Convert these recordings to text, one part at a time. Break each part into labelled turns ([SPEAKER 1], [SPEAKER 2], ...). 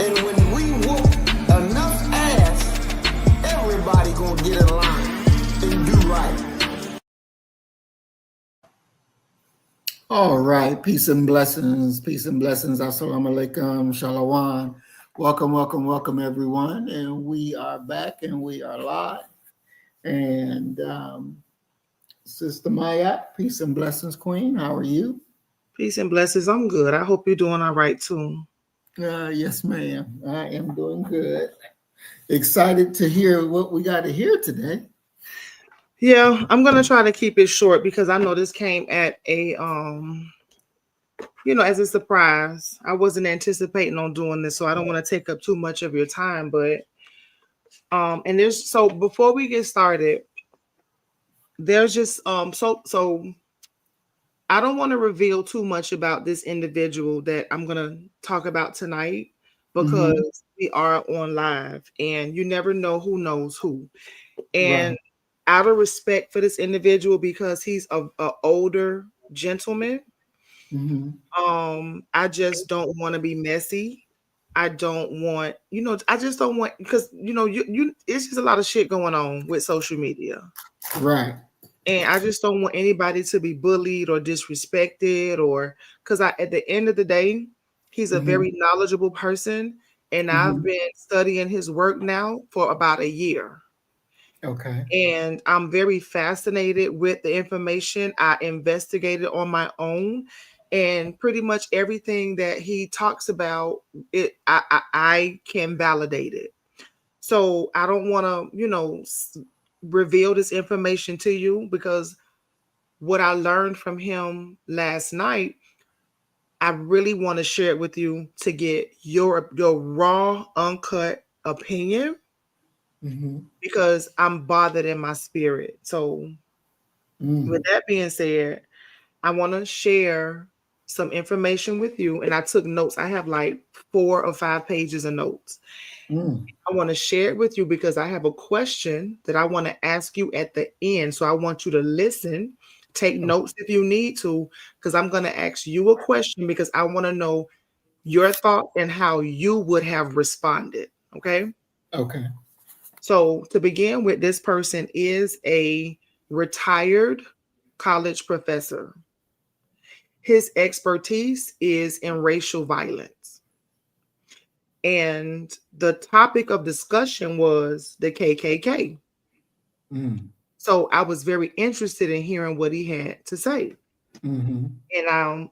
[SPEAKER 1] And when we whoop enough ass, everybody gonna get in line and do right.
[SPEAKER 2] All right, peace and blessings, assalamu alaikum, shalom. Welcome, everyone. And we are back and we are live. And Sister Maya, peace and blessings, Queen. How are you?
[SPEAKER 3] Peace and blessings. I'm good. I hope you're doing all right too.
[SPEAKER 2] Yes, ma'am. I am doing good. Excited to hear what we got to hear today.
[SPEAKER 3] Yeah, I'm gonna try to keep it short because I know this came at a as a surprise. I wasn't anticipating on doing this, so I don't want to take up too much of your time. But and there's so before we get started, there's just so I don't want to reveal too much about this individual that I'm gonna talk about tonight because we are on live and you never know who knows who. And out of respect for this individual, because he's a older gentleman, I just don't want to be messy. I don't want, I just don't want, because you it's just a lot of shit going on with social media.
[SPEAKER 2] Right.
[SPEAKER 3] And I just don't want anybody to be bullied or disrespected, or because at the end of the day, he's a very knowledgeable person. And I've been studying his work now for about a year.
[SPEAKER 2] Okay.
[SPEAKER 3] And I'm very fascinated with the information I investigated on my own, and pretty much everything that he talks about, I can validate it. So I don't want to, reveal this information to you because what I learned from him last night, I really want to share it with you to get your raw, uncut opinion. Because I'm bothered in my spirit. So, with that being said, I want to share some information with you. And I took notes. I have like 4 or 5 pages of notes. I want to share it with you because I have a question that I want to ask you at the end. So, I want you to listen, take notes if you need to, because I'm going to ask you a question because I want to know your thought and how you would have responded. Okay.
[SPEAKER 2] Okay.
[SPEAKER 3] So to begin with, this person is a retired college professor. His expertise is in racial violence. And the topic of discussion was the KKK. So I was very interested in hearing what he had to say. And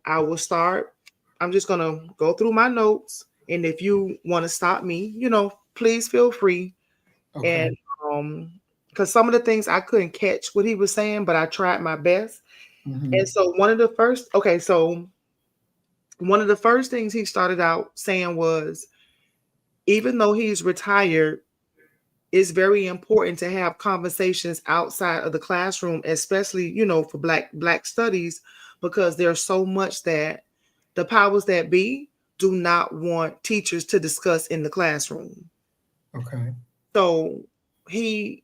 [SPEAKER 3] I will start. I'm just going to go through my notes. And if you want to stop me, please feel free. Okay. And because some of the things I couldn't catch what he was saying, but I tried my best. And so one of the first things he started out saying was, even though he's retired, it's very important to have conversations outside of the classroom, especially, for black studies, because there's so much that the powers that be do not want teachers to discuss in the classroom.
[SPEAKER 2] Okay.
[SPEAKER 3] So he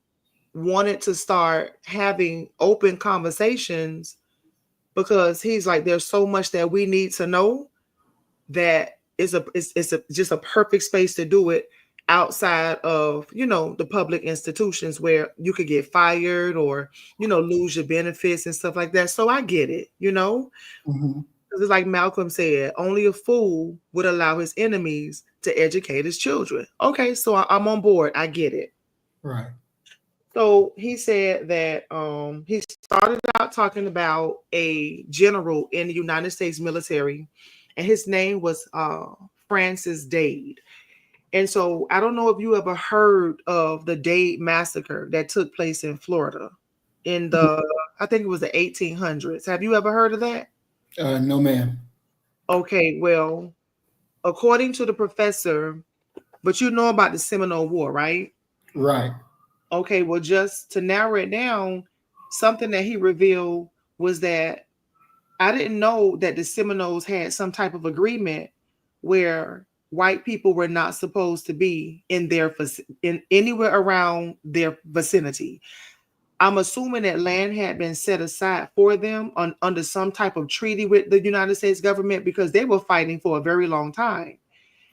[SPEAKER 3] wanted to start having open conversations because he's like, there's so much that we need to know that it's just a perfect space to do it outside of, the public institutions where you could get fired or, lose your benefits and stuff like that. So I get it, because it's like Malcolm said, only a fool would allow his enemies to educate his children. Okay, so I'm on board. I get it.
[SPEAKER 2] Right.
[SPEAKER 3] So he said that he started out talking about a general in the United States military, and his name was Francis Dade. And so I don't know if you ever heard of the Dade massacre that took place in Florida in I think it was the 1800s. Have you ever heard of that?
[SPEAKER 2] No, ma'am.
[SPEAKER 3] Okay, well, according to the professor, but you know about the Seminole War, right?
[SPEAKER 2] Right.
[SPEAKER 3] Okay, well, just to narrow it down, something that he revealed was that I didn't know that the Seminoles had some type of agreement where white people were not supposed to be in anywhere around their vicinity. I'm assuming that land had been set aside for them under some type of treaty with the United States government because they were fighting for a very long time.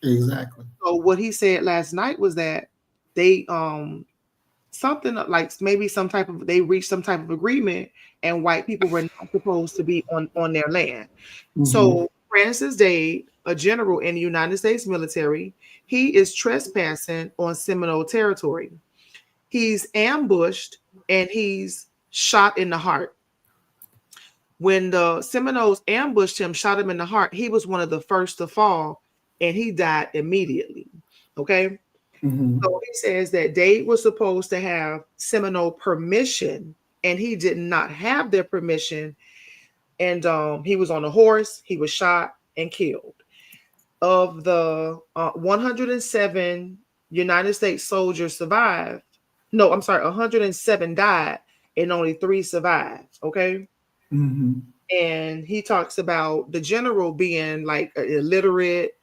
[SPEAKER 2] Exactly.
[SPEAKER 3] So what he said last night was that they something like maybe some type of they reached some type of agreement, and white people were not supposed to be on their land.
[SPEAKER 2] Mm-hmm.
[SPEAKER 3] So Francis Dade, a general in the United States military, he is trespassing on Seminole territory. He's ambushed and he's shot in the heart. When the Seminoles ambushed him, shot him in the heart, he was one of the first to fall and he died immediately. Okay.
[SPEAKER 2] Mm-hmm.
[SPEAKER 3] So he says that Dade was supposed to have Seminole permission and he did not have their permission. And he was on a horse, he was shot and killed. Of the 107 United States soldiers survived, no, I'm sorry, 107 died and only 3 survived. Okay.
[SPEAKER 2] Mm-hmm.
[SPEAKER 3] And he talks about the general being like an illiterate,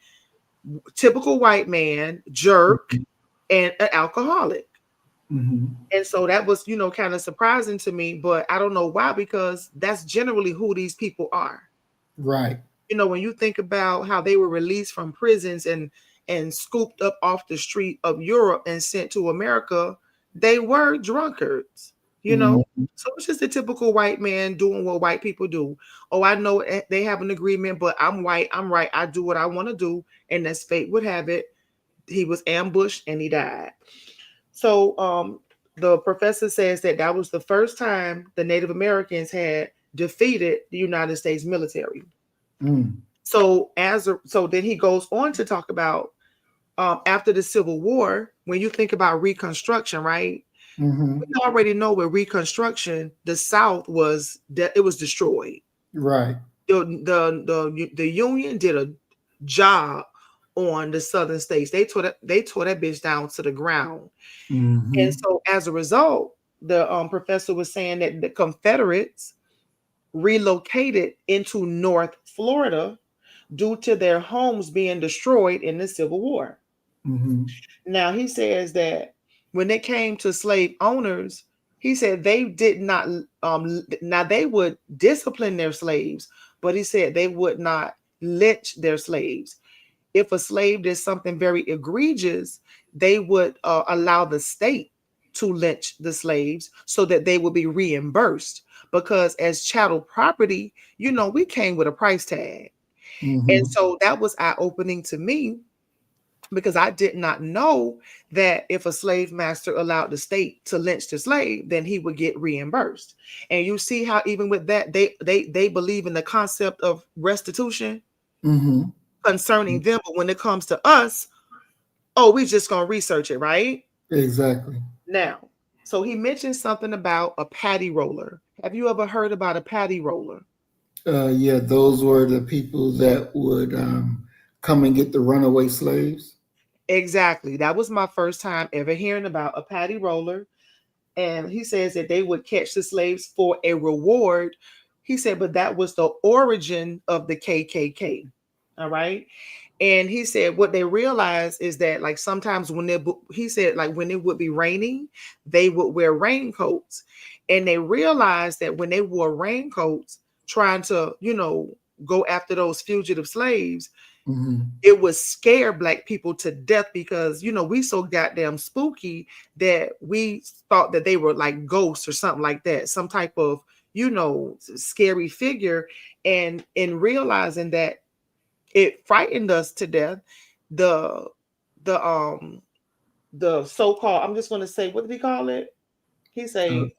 [SPEAKER 3] typical white man, jerk, and an alcoholic.
[SPEAKER 2] Mm-hmm.
[SPEAKER 3] And so that was, kind of surprising to me, but I don't know why, because that's generally who these people are.
[SPEAKER 2] Right.
[SPEAKER 3] When you think about how they were released from prisons and scooped up off the street of Europe and sent to America, they were drunkards, you know.
[SPEAKER 2] Mm-hmm.
[SPEAKER 3] So it's just a typical white man doing what white people do. Oh, I know they have an agreement, but I'm white, I'm right, I do what I want to do, and as fate would have it, he was ambushed and he died. So the professor says that that was the first time the Native Americans had defeated the United States military.
[SPEAKER 2] Mm.
[SPEAKER 3] So then he goes on to talk about after the Civil War, when you think about Reconstruction, right?
[SPEAKER 2] Mm-hmm.
[SPEAKER 3] We already know with Reconstruction, the South was it was destroyed.
[SPEAKER 2] Right.
[SPEAKER 3] The Union did a job on the Southern states. They tore that bitch down to the ground. And
[SPEAKER 2] Mm-hmm.
[SPEAKER 3] so as a result, the professor was saying that the Confederates relocated into North Florida due to their homes being destroyed in the Civil War.
[SPEAKER 2] Mm-hmm.
[SPEAKER 3] Now, he says that when it came to slave owners, he said they did not, now they would discipline their slaves, but he said they would not lynch their slaves. If a slave did something very egregious, they would allow the state to lynch the slaves so that they would be reimbursed. Because as chattel property, we came with a price tag. And
[SPEAKER 2] Mm-hmm.
[SPEAKER 3] so that was eye opening to me, because I did not know that if a slave master allowed the state to lynch the slave, then he would get reimbursed. And you see how even with that, they believe in the concept of restitution
[SPEAKER 2] Mm-hmm.
[SPEAKER 3] concerning them. But when it comes to us, oh, we just gonna research it, right?
[SPEAKER 2] Exactly.
[SPEAKER 3] Now, so he mentioned something about a patty roller. Have you ever heard about a patty roller?
[SPEAKER 2] Yeah, those were the people that would come and get the runaway slaves.
[SPEAKER 3] Exactly. That was my first time ever hearing about a patty roller. And he says that they would catch the slaves for a reward. He said, but that was the origin of the KKK. All right. And he said what they realized is that, like, sometimes he said, like, when it would be raining, they would wear raincoats. And they realized that when they wore raincoats, trying to, go after those fugitive slaves,
[SPEAKER 2] Mm-hmm.
[SPEAKER 3] it would scare black people to death, because we so goddamn spooky that we thought that they were like ghosts or something like that, some type of scary figure. And in realizing that it frightened us to death, the the so-called, I'm just going to say, what did he call it? He
[SPEAKER 2] Uh,
[SPEAKER 3] say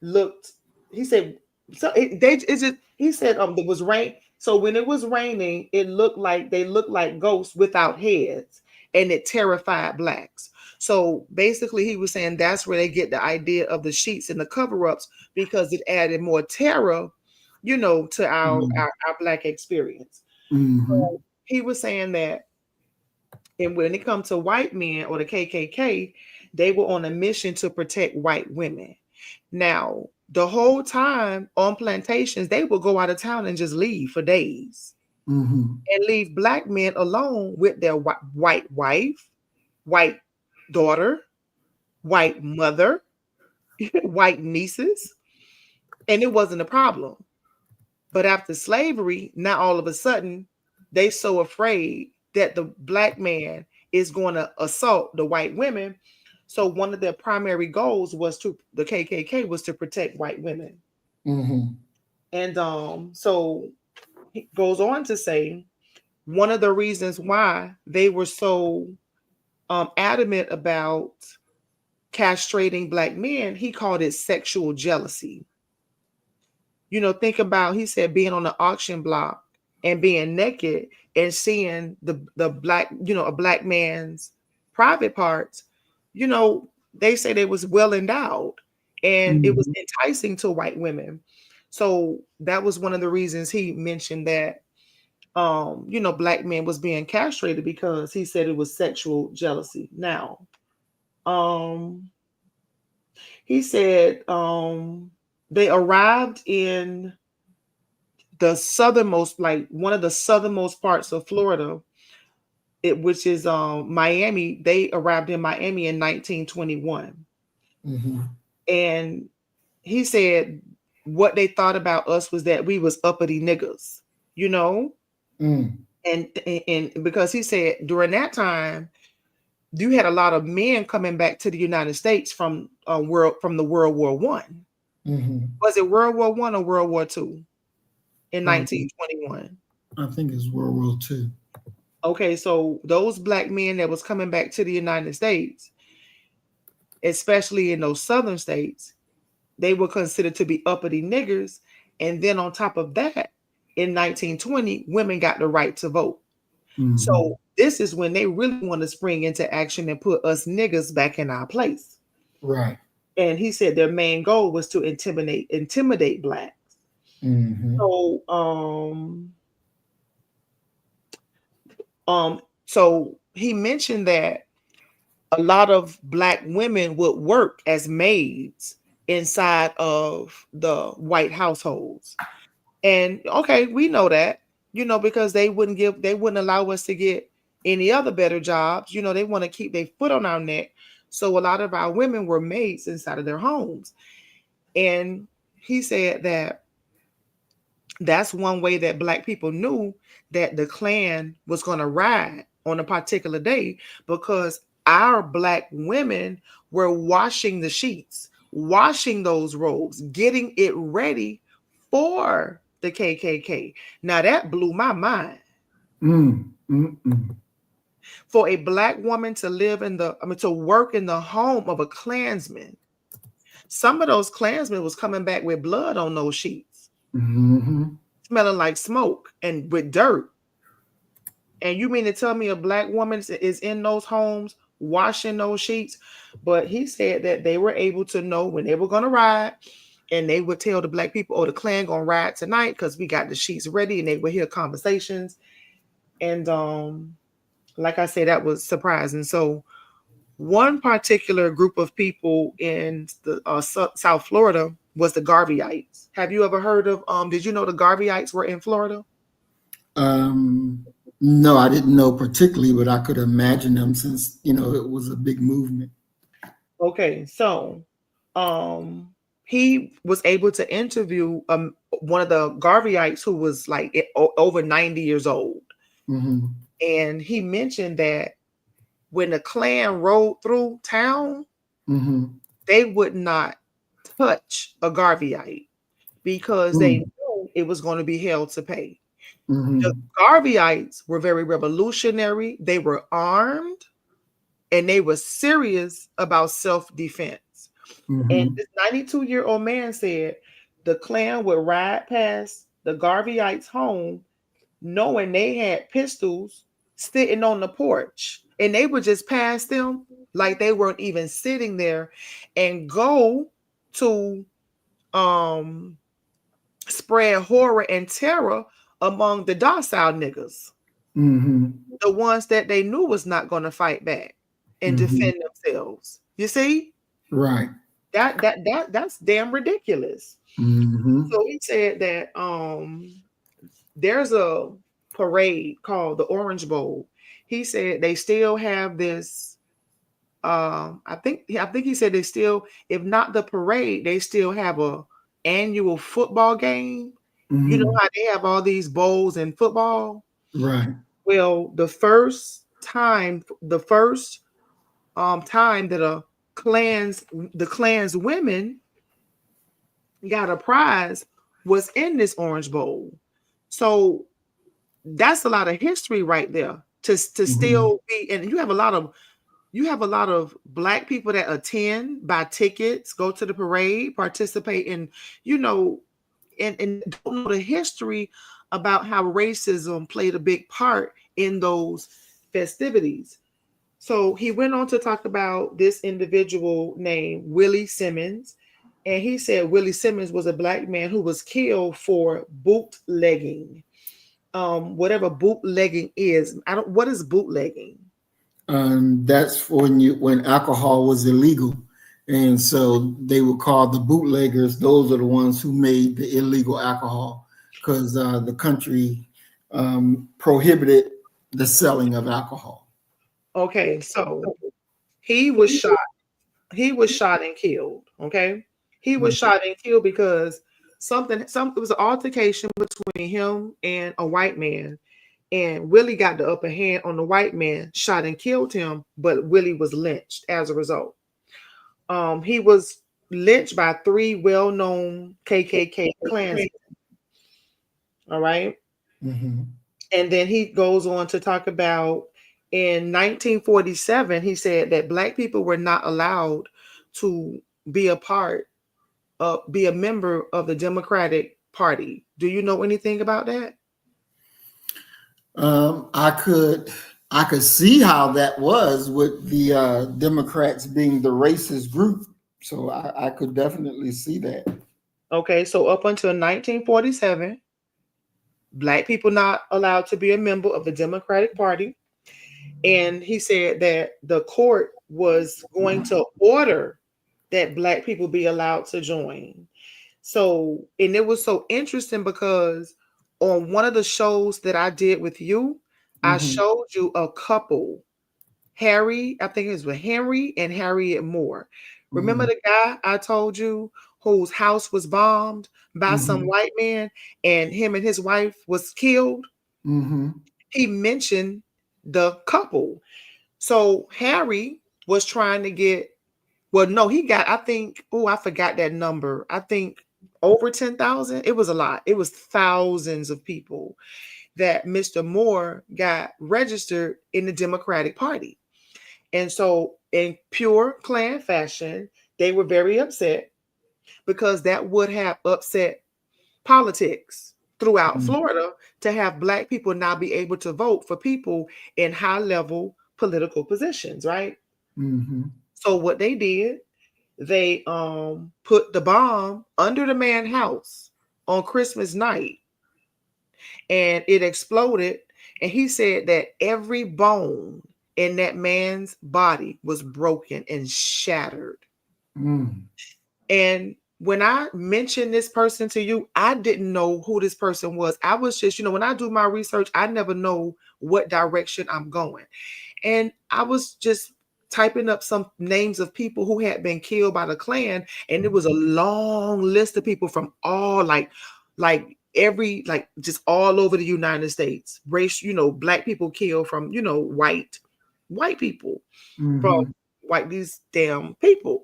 [SPEAKER 3] looked he said, so it's just, he said there was rain, so when it was raining, they looked like ghosts without heads, and it terrified blacks. So basically he was saying that's where they get the idea of the sheets and the cover-ups, because it added more terror, to our black experience.
[SPEAKER 2] mm-hmm.
[SPEAKER 3] So he was saying that, and when it comes to white men or the KKK, they were on a mission to protect white women. Now, the whole time on plantations, they would go out of town and just leave for days
[SPEAKER 2] Mm-hmm.
[SPEAKER 3] and leave black men alone with their white wife, white daughter, white mother, white nieces, and it wasn't a problem. But after slavery, now all of a sudden, they so afraid that the black man is going to assault the white women. So one of their primary goals was to the KKK was to protect white women.
[SPEAKER 2] Mm-hmm.
[SPEAKER 3] And so he goes on to say one of the reasons why they were so adamant about castrating black men, he called it sexual jealousy. You know, think about, he said, being on the auction block and being naked and seeing the black, you know, a black man's private parts. You know, they say they was well endowed and it was
[SPEAKER 2] Mm-hmm.
[SPEAKER 3] enticing to white women. So that was one of the reasons he mentioned that you know, black men was being castrated, because he said it was sexual jealousy. Now, um he said they arrived in the southernmost, like one of the southernmost parts of Florida, which is Miami. They arrived in Miami in 1921.
[SPEAKER 2] Mm-hmm.
[SPEAKER 3] And he said what they thought about us was that we was uppity niggas, you know?
[SPEAKER 2] Mm.
[SPEAKER 3] And because he said during that time you had a lot of men coming back to the United States from the World War One.
[SPEAKER 2] Mm-hmm.
[SPEAKER 3] Was it World War One or World War Two in
[SPEAKER 2] Um,
[SPEAKER 3] 1921?
[SPEAKER 2] I think it's World War II.
[SPEAKER 3] Okay, so those black men that was coming back to the United States, especially in those southern states, they were considered to be uppity niggers. And then on top of that, in 1920, women got the right to vote.
[SPEAKER 2] Mm-hmm.
[SPEAKER 3] So this is when they really want to spring into action and put us niggas back in our place.
[SPEAKER 2] Right.
[SPEAKER 3] And he said their main goal was to intimidate blacks.
[SPEAKER 2] Mm-hmm.
[SPEAKER 3] So so he mentioned that a lot of black women would work as maids inside of the white households. And okay, we know that, you know, because they wouldn't allow us to get any other better jobs. You know, they want to keep their foot on our neck. So a lot of our women were maids inside of their homes. And he said that that's one way that black people knew that the Klan was going to ride on a particular day, because our black women were washing the sheets, washing those robes, getting it ready for the KKK. Now that blew my mind.
[SPEAKER 2] Mm. Mm-mm.
[SPEAKER 3] For a black woman to live in the, I mean, to work in the home of a Klansman. Some of those Klansmen was coming back with blood on those sheets,
[SPEAKER 2] Mm-hmm.
[SPEAKER 3] smelling like smoke and with dirt. And you mean to tell me a black woman is in those homes washing those sheets? But he said that they were able to know when they were going to ride, and they would tell the black people, oh, the Klan going to ride tonight because we got the sheets ready, and they would hear conversations. And like I said, that was surprising. So one particular group of people in the South Florida was the Garveyites. Have you ever heard of, did you know the Garveyites were in Florida?
[SPEAKER 2] Um, no, I didn't know particularly, but I could imagine them since, it was a big movement.
[SPEAKER 3] Okay, so um he was able to interview one of the Garveyites who was like over 90 years old.
[SPEAKER 2] Mm-hmm.
[SPEAKER 3] And he mentioned that when the Klan rode through town,
[SPEAKER 2] Mm-hmm.
[SPEAKER 3] they would not touch a Garveyite because they knew it was going to be hell to pay. The
[SPEAKER 2] Mm-hmm.
[SPEAKER 3] Garveyites were very revolutionary. They were armed and they were serious about self-defense. And
[SPEAKER 2] Mm-hmm.
[SPEAKER 3] this 92-year-old man said the Klan would ride past the Garveyites' home knowing they had pistols sitting on the porch. And they would just pass them like they weren't even sitting there and go to um spread horror and terror among the docile niggas,
[SPEAKER 2] Mm-hmm.
[SPEAKER 3] the ones that they knew was not going to fight back and
[SPEAKER 2] Mm-hmm.
[SPEAKER 3] defend themselves. You see?
[SPEAKER 2] Right.
[SPEAKER 3] That's damn ridiculous.
[SPEAKER 2] Mm-hmm.
[SPEAKER 3] So he said that there's a parade called the Orange Bowl. He said they still have this. I think he said they still, if not the parade, they still have a annual football game. You know
[SPEAKER 2] Mm-hmm.
[SPEAKER 3] how they have all these bowls in football.
[SPEAKER 2] Right.
[SPEAKER 3] Well, the first time that the Klan's women got a prize was in this Orange Bowl. So that's a lot of history right there to
[SPEAKER 2] Mhm.
[SPEAKER 3] still be. And you have a lot of black people that attend, buy tickets, go to the parade, participate in, you know, and don't know the history about how racism played a big part in those festivities. So he went on to talk about this individual named Willie Simmons. And he said Willie Simmons was a black man who was killed for bootlegging. Whatever bootlegging is. What is bootlegging?
[SPEAKER 2] That's when alcohol was illegal, and so they were called the bootleggers. Those are the ones who made the illegal alcohol because the country prohibited the selling of alcohol.
[SPEAKER 3] Okay, so he was shot. He was shot and killed. Okay. He was shot and killed because it was an altercation between him and a white man. And Willie got the upper hand on the white man, shot and killed him, but Willie was lynched as a result. He was lynched by three well-known KKK Klansmen. All right.
[SPEAKER 2] Mm-hmm.
[SPEAKER 3] And then he goes on to talk about in 1947, he said that black people were not allowed to be a part be a member of the Democratic Party. Do you know anything about that?
[SPEAKER 2] I could see how that was with the Democrats being the racist group. So I could definitely see that.
[SPEAKER 3] Okay, so up until 1947, black people not allowed to be a member of the Democratic Party. And he said that the court was going to order that black people be allowed to join. So, and it was so interesting because on one of the shows that I did with you, I
[SPEAKER 2] Mm-hmm.
[SPEAKER 3] showed you a couple, I think it was with Henry and Harriet Moore. Remember
[SPEAKER 2] Mm-hmm.
[SPEAKER 3] the guy I told you whose house was bombed by some
[SPEAKER 2] Mm-hmm.
[SPEAKER 3] white man and him and his wife was killed?
[SPEAKER 2] Mm-hmm.
[SPEAKER 3] He mentioned the couple. So Harry was trying to get, well, no, he got, I think, oh, I forgot that number. I think over 10,000. It was a lot. It was thousands of people that Mr. Moore got registered in the Democratic Party. And so, in pure Klan fashion, they were very upset because that would have upset politics throughout Florida to have black people now be able to vote for people in high level political positions, right?
[SPEAKER 2] Mm-hmm.
[SPEAKER 3] So what they did, they put the bomb under the man's house on Christmas night and it exploded. And he said that every bone in that man's body was broken and shattered.
[SPEAKER 2] Mm-hmm.
[SPEAKER 3] And when I mentioned this person to you, I didn't know who this person was. I was just, when I do my research, I never know what direction I'm going. And I was just typing up some names of people who had been killed by the Klan, and it was a long list of people from all like just all over the United States. Race, black people killed from, white people from
[SPEAKER 2] Mm-hmm.
[SPEAKER 3] white these damn people.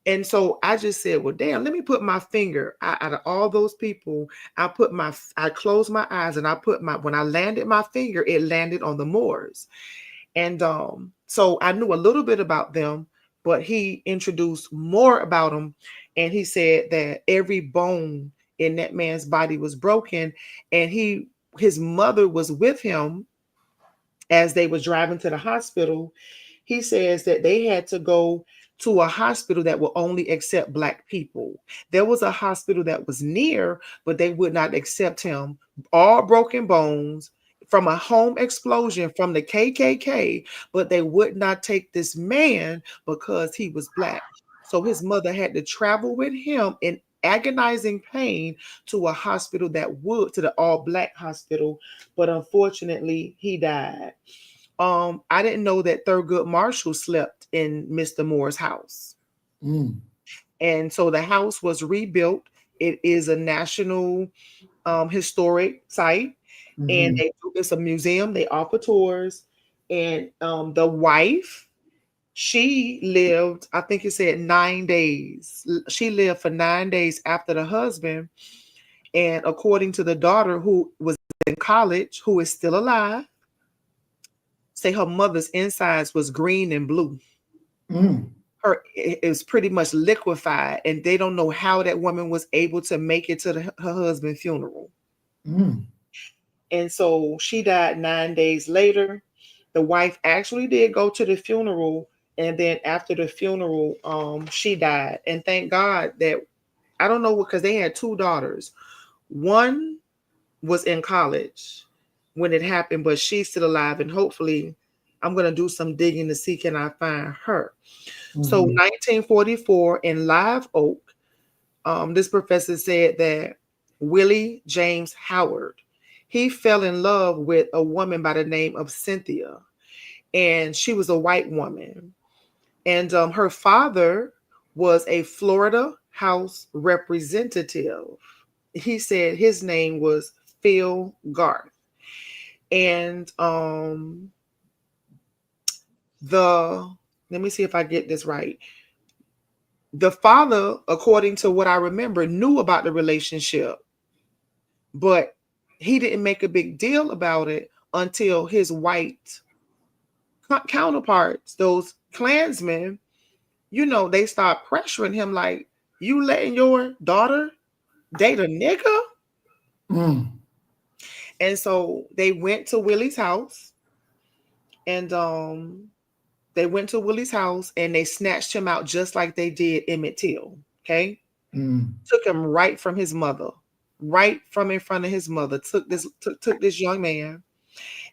[SPEAKER 3] And so I just said, well, damn, let me put my finger out of all those people. I closed my eyes and when I landed my finger, it landed on the Moors. And so I knew a little bit about them, but he introduced more about them. And he said that every bone in that man's body was broken. And his mother was with him as they was driving to the hospital. He says that they had to go to a hospital that will only accept black people. There was a hospital that was near, but they would not accept him. All broken bones from a home explosion from the KKK, but they would not take this man because he was black. So his mother had to travel with him in agonizing pain to a hospital to the all black hospital, but unfortunately he died. I didn't know that Thurgood Marshall slept in Mr. Moore's house.
[SPEAKER 2] Mm.
[SPEAKER 3] And so the house was rebuilt. It is a national historic site. and
[SPEAKER 2] Mm-hmm.
[SPEAKER 3] it's a museum. They offer tours, and the wife, she lived, I think it said 9 days. She lived for 9 days after the husband, and according to the daughter who was in college, who is still alive, say her mother's insides was green and blue.
[SPEAKER 2] Mm.
[SPEAKER 3] It was pretty much liquefied, and they don't know how that woman was able to make it to her husband's funeral.
[SPEAKER 2] Mm.
[SPEAKER 3] And so she died 9 days later. The wife actually did go to the funeral, and then after the funeral, she died. And thank God that, I don't know, because they had two daughters. One was in college when it happened, but she's still alive, and hopefully I'm gonna do some digging to see can I find her. So
[SPEAKER 2] Mm-hmm.
[SPEAKER 3] 1944 in Live Oak, this professor said that Willie James Howard, he fell in love with a woman by the name of Cynthia, and she was a white woman. And her father was a Florida House representative. He said his name was Phil Garth. And the let me see if I get this right. The father, according to what I remember, knew about the relationship, but he didn't make a big deal about it until his white counterparts, those Klansmen, they start pressuring him like, you letting your daughter date a nigga?
[SPEAKER 2] Mm.
[SPEAKER 3] And so they went to Willie's house, and they snatched him out just like they did Emmett Till. Okay.
[SPEAKER 2] Mm.
[SPEAKER 3] Took him right from his mother, right from in front of his mother, took this young man,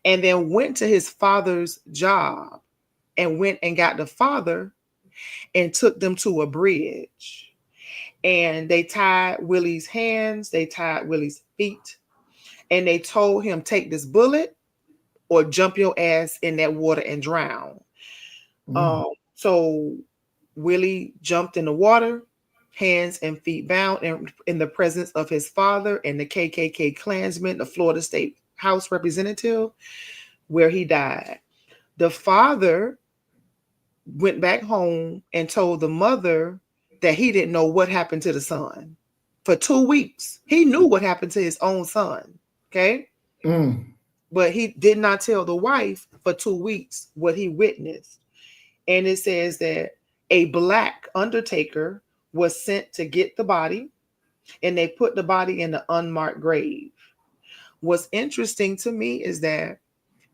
[SPEAKER 3] and then went to his father's job and went and got the father and took them to a bridge. And they tied Willie's hands, they tied Willie's feet, and they told him, take this bullet or jump your ass in that water and drown.
[SPEAKER 2] Mm.
[SPEAKER 3] So Willie jumped in the water, hands and feet bound, and in the presence of his father and the KKK Klansman, the Florida State House representative, where he died. The father went back home and told the mother that he didn't know what happened to the son. For 2 weeks, he knew what happened to his own son. Okay.
[SPEAKER 2] Mm.
[SPEAKER 3] But he did not tell the wife for 2 weeks what he witnessed. And it says that a black undertaker was sent to get the body, and they put the body in the unmarked grave. What's interesting to me is that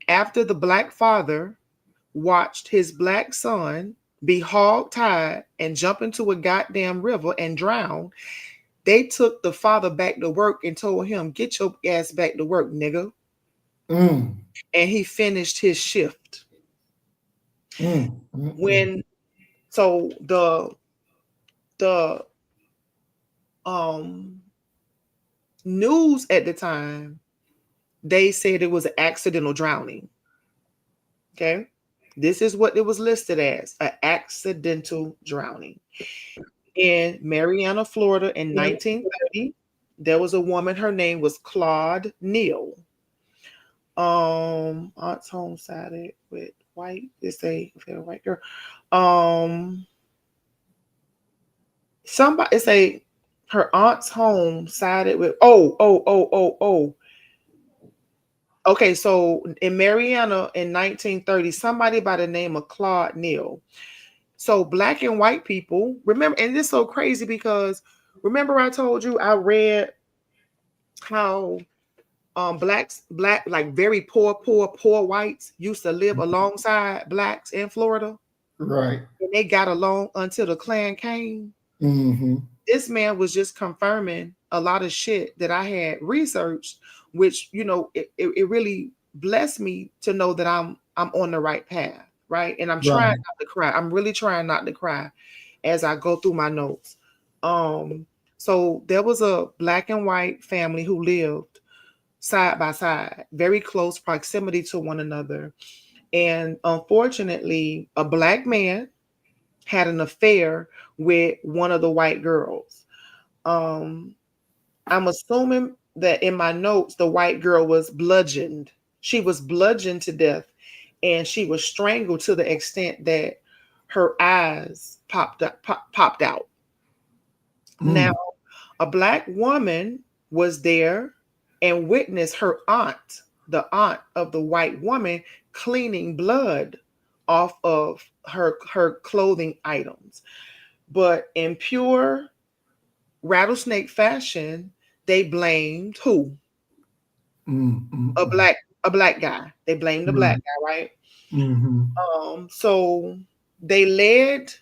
[SPEAKER 3] after the black father watched his black son be hog tied and jump into a goddamn river and drown, they took the father back to work and told him, get your ass back to work, nigga.
[SPEAKER 2] Mm.
[SPEAKER 3] And he finished his shift.
[SPEAKER 2] Mm. Mm.
[SPEAKER 3] When so the um news at the time, they said it was an accidental drowning. Okay. This is what it was listed as, an accidental drowning. In Marianna, Florida in 1930, there was a woman, her name was Claude Neal. Aunt's home sided with white, it's a white girl. Um somebody it's a her aunt's home sided with oh. Okay, so in Marianna in 1930, somebody by the name of Claude Neal. So black and white people remember, and this is so crazy because remember I told you I read how black like very poor whites used to live alongside blacks in Florida,
[SPEAKER 2] Right.
[SPEAKER 3] and they got along until the Klan came.
[SPEAKER 2] Mm-hmm.
[SPEAKER 3] This man was just confirming a lot of shit that I had researched, which it really blessed me to know that I'm on the right path, right? And I'm trying
[SPEAKER 2] Right.
[SPEAKER 3] not to cry. I'm really trying not to cry as I go through my notes. Um, so there was a black and white family who lived side by side, very close proximity to one another. And unfortunately, a black man had an affair with one of the white girls. Um, I'm assuming that in my notes, the white girl was bludgeoned. She was bludgeoned to death, and she was strangled to the extent that her eyes popped out. Now,
[SPEAKER 2] Mm.
[SPEAKER 3] a black woman was there and witnessed her aunt, the aunt of the white woman, cleaning blood off of her clothing items. But in pure rattlesnake fashion, they blamed who?
[SPEAKER 2] Mm. Mm.
[SPEAKER 3] A
[SPEAKER 2] Mm.
[SPEAKER 3] black a black guy. They blamed the black
[SPEAKER 2] Mm.
[SPEAKER 3] guy, right?
[SPEAKER 2] Mhm.
[SPEAKER 3] So they led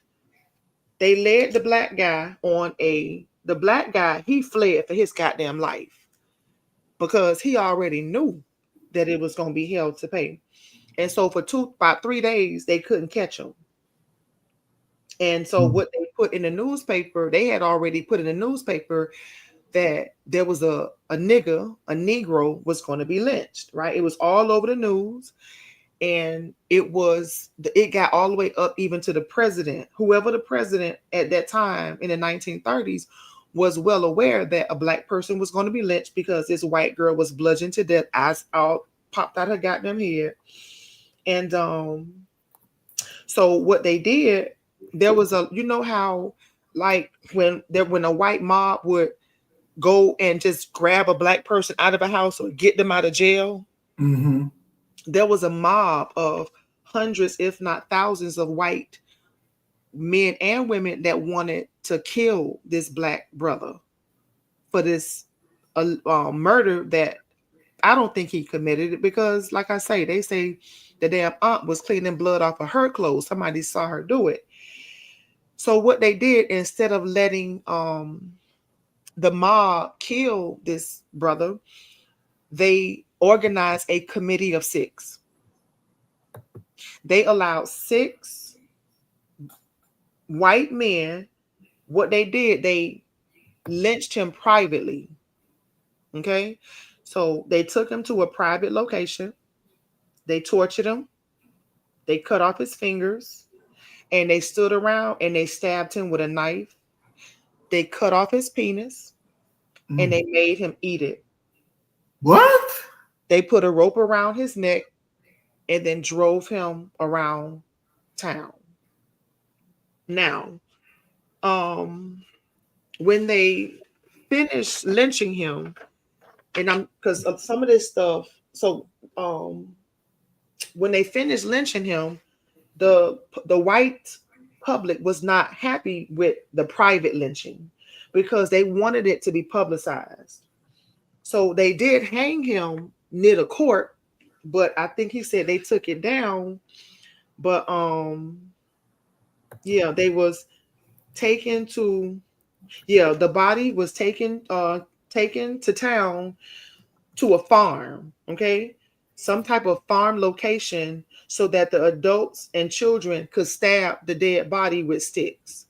[SPEAKER 3] they led the black guy on the black guy, he fled for his goddamn life because he already knew that it was going to be hell to pay. And so for about 3 days, they couldn't catch him. And so
[SPEAKER 2] Mm.
[SPEAKER 3] what they put in the newspaper, they had already put in the newspaper that there was a negro was going to be lynched, right? It was all over the news, and it got all the way up even to the president. Whoever the president at that time in the 1930s was well aware that a black person was going to be lynched because this white girl was bludgeoned to death, eyes out popped out her goddamn head. And so what they did, there was a, you know how, like when a white mob would go and just grab a black person out of a house or get them out of jail,
[SPEAKER 2] Mhm.
[SPEAKER 3] there was a mob of hundreds, if not thousands, of white men and women that wanted to kill this black brother for this murder that I don't think he committed it, because, like I say, they say the damn aunt was cleaning blood off of her clothes. Somebody saw her do it. So what they did, instead of letting the mob kill this brother, they organized a committee of six. They allowed six white men. What they did, they lynched him privately. Okay. So they took him to a private location. They tortured him. They cut off his fingers, and they stood around and they stabbed him with a knife. They cut off his penis and
[SPEAKER 2] Mm.
[SPEAKER 3] they made him eat it.
[SPEAKER 2] What?
[SPEAKER 3] They put a rope around his neck and then drove him around town. Now, um, when they finished lynching him, and I'm because of some of this stuff, so um, when they finished lynching him, the white public was not happy with the private lynching because they wanted it to be publicized. So they did hang him near the court, but I think he said they took it down. But yeah, they was taken to the body was taken to town, to a farm, okay? Some type of farm location so that the adults and children could stab the dead body with sticks.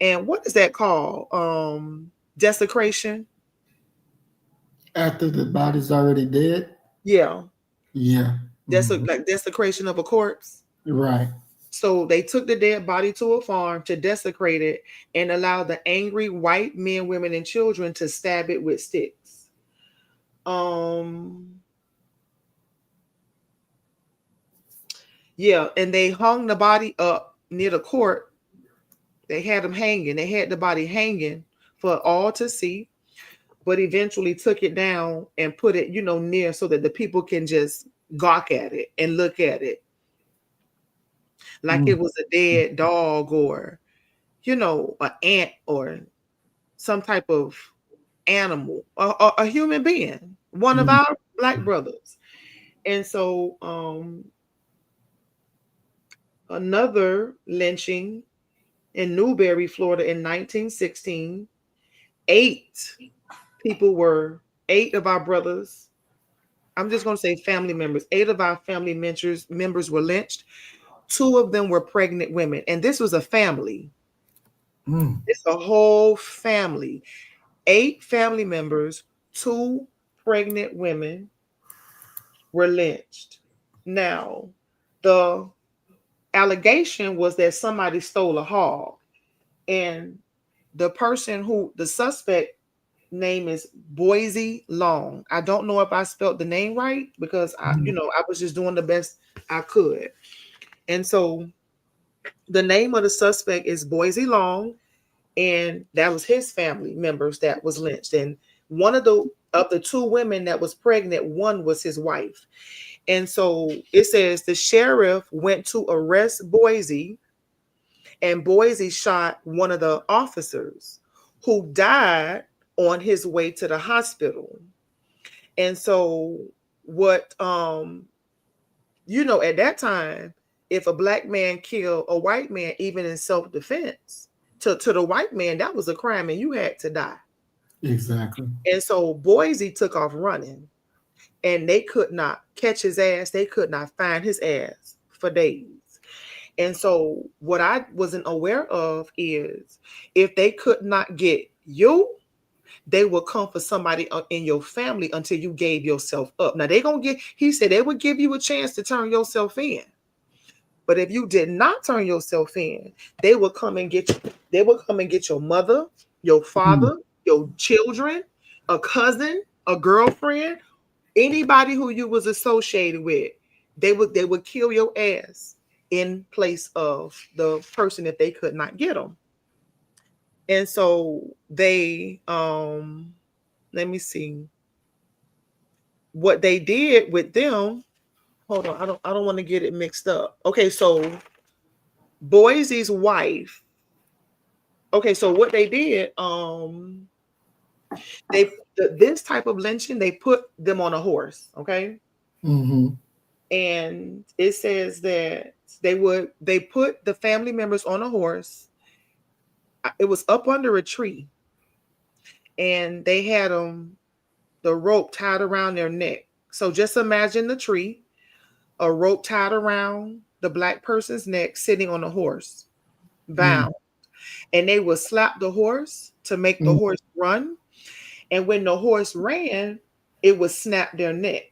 [SPEAKER 3] And what is that called? Desecration?
[SPEAKER 2] After the body's already dead?
[SPEAKER 3] Yeah.
[SPEAKER 2] Yeah. Mhm.
[SPEAKER 3] Like desecration of a corpse.
[SPEAKER 2] Right.
[SPEAKER 3] So they took the dead body to a farm to desecrate it and allow the angry white men, women, and children to stab it with sticks. Um yeah, and they hung the body up near the court. They had him hanging. They had the body hanging for all to see, but eventually took it down and put it, near so that the people can just gawk at it and look at it like
[SPEAKER 2] Mm.
[SPEAKER 3] it was a dead dog or, an ant or some type of animal, a human being, one of
[SPEAKER 2] Mm.
[SPEAKER 3] our black brothers. And so another lynching in Newberry, Florida in 1916, eight people were, eight of our brothers, I'm just going to say family members, eight of our family members were lynched. Two of them were pregnant women. And this was a family.
[SPEAKER 2] Mm.
[SPEAKER 3] It's a whole family. Eight family members, two pregnant women were lynched. Now, the allegation was that somebody stole a hog, and the suspect name is Boise Long. I don't know if I spelled the name right because I was just doing the best I could. And so the name of the suspect is Boise Long, and that was his family members that was lynched. And one of the two women that was pregnant, one was his wife. And so it says the sheriff went to arrest Boise, and Boise shot one of the officers who died on his way to the hospital. And so what at that time, if a black man killed a white man, even in self-defense, to the white man, that was a crime and you had to die.
[SPEAKER 2] Exactly.
[SPEAKER 3] And so Boise took off running, and they could not catch his ass. They could not find his ass for days. And so what I wasn't aware of is if they could not get you, they will come for somebody in your family until you gave yourself up. Now he said they would give you a chance to turn yourself in. But if you did not turn yourself in, they will come and get you. They will come and get your mother, your father, your children, a cousin, a girlfriend, anybody who you was associated with. They would kill your ass in place of the person if they could not get them. And so they let me see what they did with them. Hold on, I don't want to get it mixed up. Okay, so Boise's wife. Okay, so what they did, this type of lynching, they put them on a horse. Okay, and it says that they put the family members on a horse. It was up under a tree, and they had the rope tied around their neck. So just imagine the tree, a rope tied around the black person's neck, sitting on a horse, bound. And they would slap the horse to make the horse run. And when the horse ran, it would snap their neck.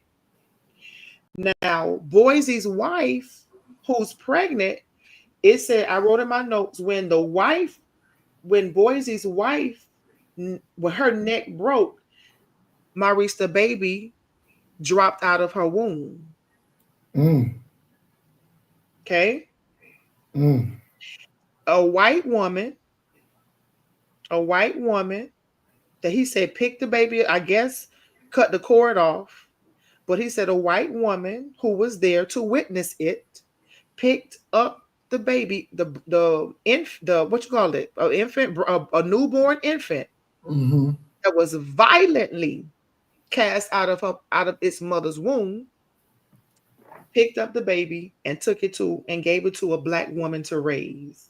[SPEAKER 3] Now, Boise's wife, who's pregnant, it said, I wrote in my notes, when Boise's wife, when her neck broke, Maurice, the baby, dropped out of her womb. Okay. A white woman that he said picked the baby, I guess, cut the cord off. But he said a white woman who was there to witness it picked up the baby, the what you call it, a newborn infant that was violently cast out of its mother's womb, picked up the baby and took it to and gave it to a black woman to raise.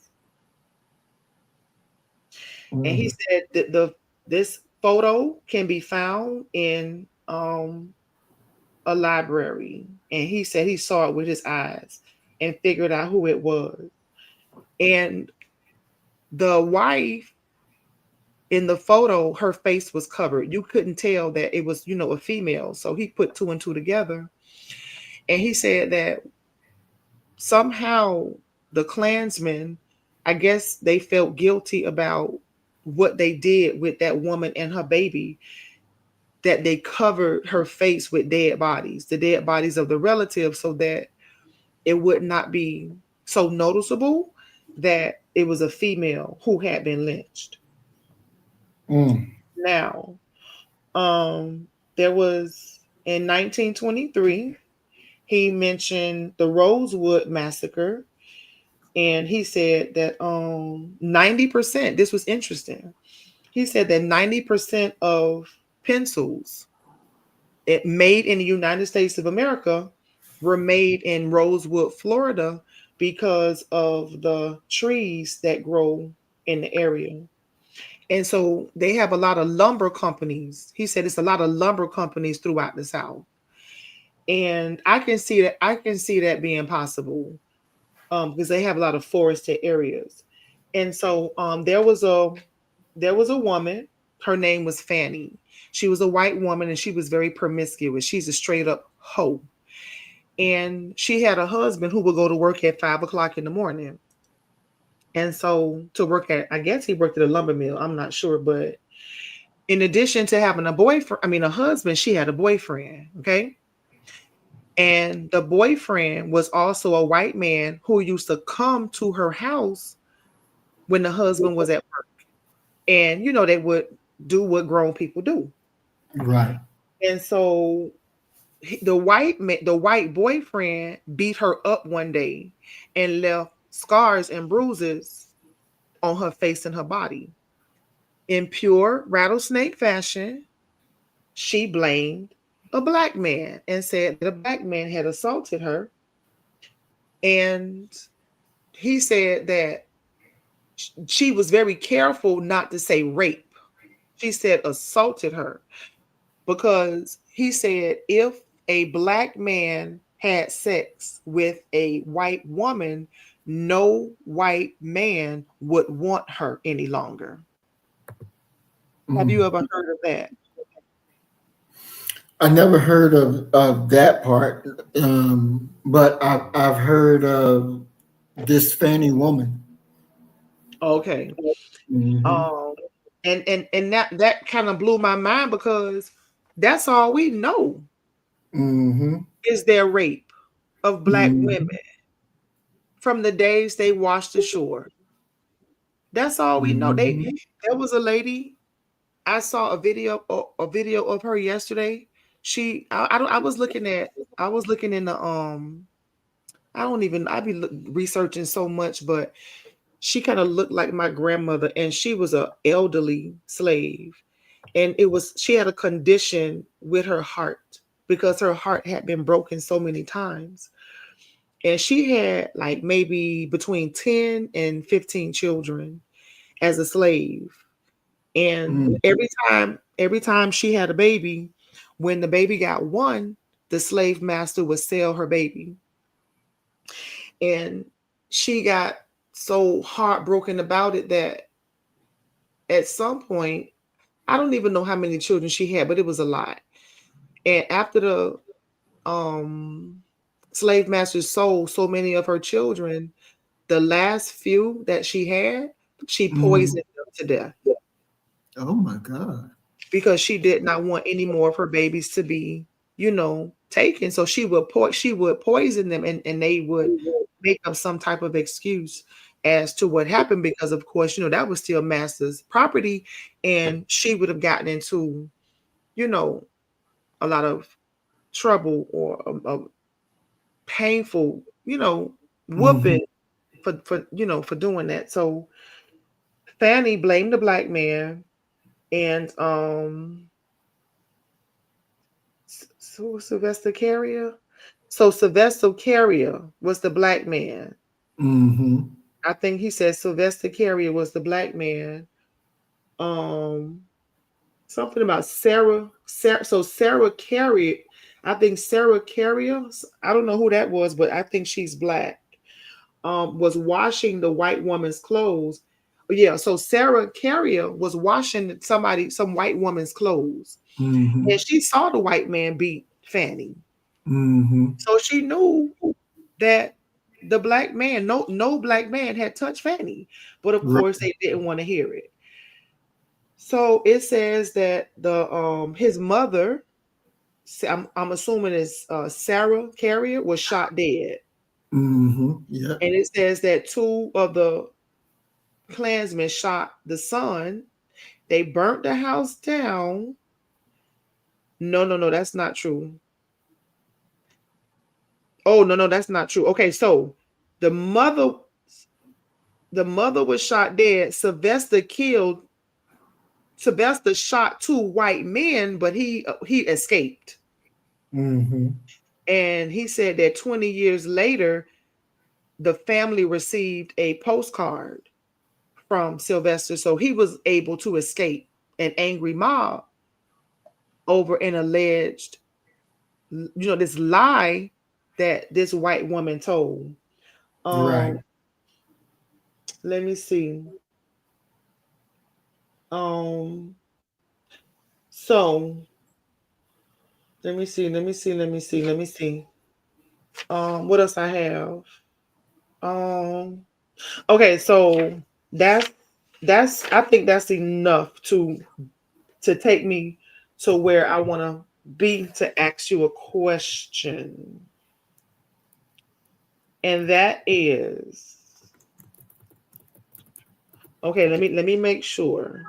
[SPEAKER 3] And he said that this photo can be found in a library, and he said he saw it with his eyes and figured out who it was. And the wife in the photo, her face was covered. You couldn't tell that it was, a female. So he put two and two together. And he said that somehow the Klansmen, I guess they felt guilty about what they did with that woman and her baby, that they covered her face with the dead bodies of the relatives, so that it would not be so noticeable that it was a female who had been lynched. Now, there was in 1923, he mentioned the Rosewood Massacre, and he said that 90%, this was interesting. He said that 90% of pencils made in the United States of America were made in Rosewood, Florida, because of the trees that grow in the area. And so they have a lot of lumber companies. He said it's a lot of lumber companies throughout the South. And I can see that being possible because they have a lot of forested areas. And so there was a woman. Her name was Fanny. She was a white woman, and she was very promiscuous. She's a straight up hoe. And she had a husband who would go to work at 5 o'clock in the morning. And so I guess he worked at a lumber mill. I'm not sure, but In addition to having a boyfriend, I mean, a husband, she had a boyfriend. Okay. And the boyfriend was also a white man who used to come to her house when the husband was at work. And, they would do what grown people do.
[SPEAKER 2] Right.
[SPEAKER 3] And so the white boyfriend beat her up one day and left scars and bruises on her face and her body. In pure rattlesnake fashion, she blamed a black man and said that a black man had assaulted her. And he said that she was very careful not to say rape. She said assaulted her because he said if a black man had sex with a white woman, no white man would want her any longer. Have you
[SPEAKER 2] Mm.
[SPEAKER 3] ever heard of that?
[SPEAKER 2] I never heard of that part, but I've heard of this Fanny woman.
[SPEAKER 3] Okay.
[SPEAKER 2] Hmm.
[SPEAKER 3] Um, and that kind of blew my mind because that's all we know
[SPEAKER 2] Hmm.
[SPEAKER 3] is their rape of black women
[SPEAKER 2] Hmm.
[SPEAKER 3] from the days they washed ashore. That's all we know.
[SPEAKER 2] Hmm.
[SPEAKER 3] There was a lady. I saw a video of her yesterday. I was looking at I was looking in the I don't even I be researching so much, but she kind of looked like my grandmother, and she was a elderly slave, and she had a condition with her heart because her heart had been broken so many times, and she had like maybe between 10 and 15 children as a slave. And
[SPEAKER 2] Hmm.
[SPEAKER 3] every time she had a baby, when the baby got one, the slave master would sell her baby. And she got so heartbroken about it that at some point, I don't even know how many children she had, but it was a lot. And after the um slave master sold so many of her children, the last few that she had, she
[SPEAKER 2] Hmm.
[SPEAKER 3] poisoned them to death
[SPEAKER 2] Oh my God.
[SPEAKER 3] because she did not want any more of her babies to be, taken. So she would poison them, and they would make up some type of excuse as to what happened because of course, that was still master's property, and she would have gotten into, you know, a lot of trouble or a painful,
[SPEAKER 2] Hmm.
[SPEAKER 3] whooping for doing that. So Fanny blamed the black man, and so Sylvester Carrier. So Sylvester Carrier was the black man.
[SPEAKER 2] Hmm.
[SPEAKER 3] I think he said Sylvester Carrier was the black man. Um, Something about Sarah. So Sarah Carrier. I think Sarah Carrier. I don't know who that was, but I think she's black. Was washing the white woman's clothes. Yeah, so Sarah Carrier was washing some white woman's clothes, and
[SPEAKER 2] Hmm.
[SPEAKER 3] she saw the white man beat Fanny.
[SPEAKER 2] Hmm.
[SPEAKER 3] So she knew that the black man, no black man had touched Fanny, but of
[SPEAKER 2] Right.
[SPEAKER 3] course they didn't want to hear it. So it says that the his mother, I'm assuming is Sarah Carrier, was shot dead,
[SPEAKER 2] Hmm. Yeah.
[SPEAKER 3] and it says that two of the Klansmen shot the son. They burnt the house down. No, no, no, that's not true. Oh, no, no, that's not true. Okay, so the mother the mother was shot dead. Sylvester shot two white men, but he escaped.
[SPEAKER 2] Hmm.
[SPEAKER 3] And he said that 20 years later, the family received a postcard from Sylvester, so he was able to escape an angry mob over an alleged, this lie that this white woman told.
[SPEAKER 2] Right.
[SPEAKER 3] Um, Let me see. Um, so let me see, let me see, let me see, let me see. What else I have? Um, okay, so that's I think that's enough to to take me to where I want to be to ask you a question. And that is, okay, let me make sure.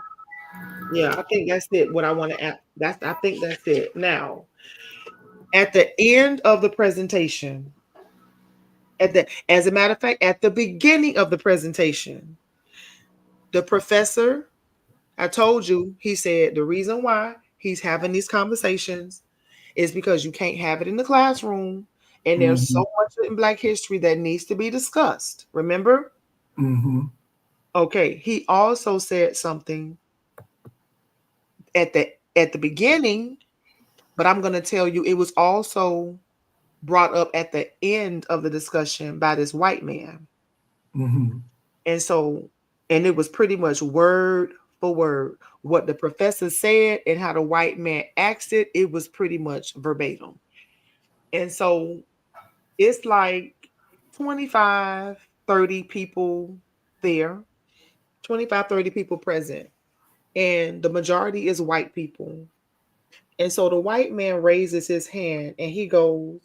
[SPEAKER 3] Yeah, I think that's it. What I want to ask. I think that's it. Now, at the end of the presentation, as a matter of fact, at the beginning of the presentation, the professor, I told you, he said the reason why he's having these conversations is because you can't have it in the classroom, and there's so
[SPEAKER 2] Mm-hmm.
[SPEAKER 3] much in Black history that needs to be discussed. Remember?
[SPEAKER 2] Mm-hmm.
[SPEAKER 3] Okay. He also said something at the beginning, but I'm going to tell you it was also brought up at the end of the discussion by this white man.
[SPEAKER 2] Mm-hmm.
[SPEAKER 3] And so, and it was pretty much word for word what the professor said and how the white man asked it. It was pretty much verbatim. And so it's like 25, 30 people there, 25, 30 people present. And the majority is white people. And so the white man raises his hand and he goes,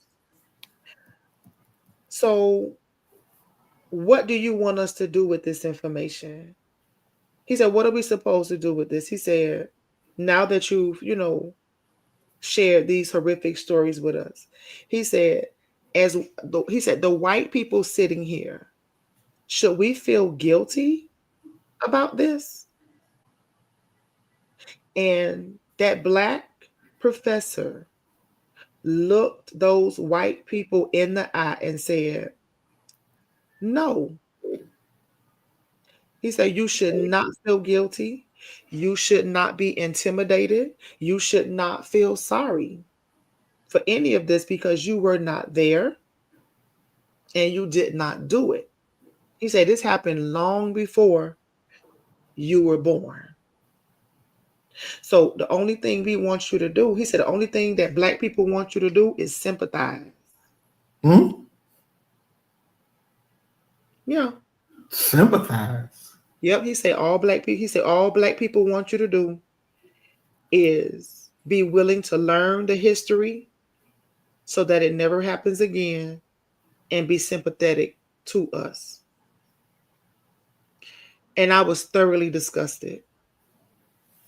[SPEAKER 3] "So, what do you want us to do with this information?" He said, "What are we supposed to do with this?" He said, "Now that you've, shared these horrific stories with us." He said, he said, "The white people sitting here, should we feel guilty about this?" And that Black professor looked those white people in the eye and said, "No." He said, "You should not feel guilty. You should not be intimidated. You should not feel sorry for any of this because you were not there and you did not do it." He said, "This happened long before you were born. So the only thing we want you to do," he said, "the only thing that Black people want you to do is sympathize."
[SPEAKER 2] Mm-hmm.
[SPEAKER 3] Yeah.
[SPEAKER 2] Sympathize.
[SPEAKER 3] Yep. He said, all Black people want you to do is be willing to learn the history so that it never happens again and be sympathetic to us. And I was thoroughly disgusted.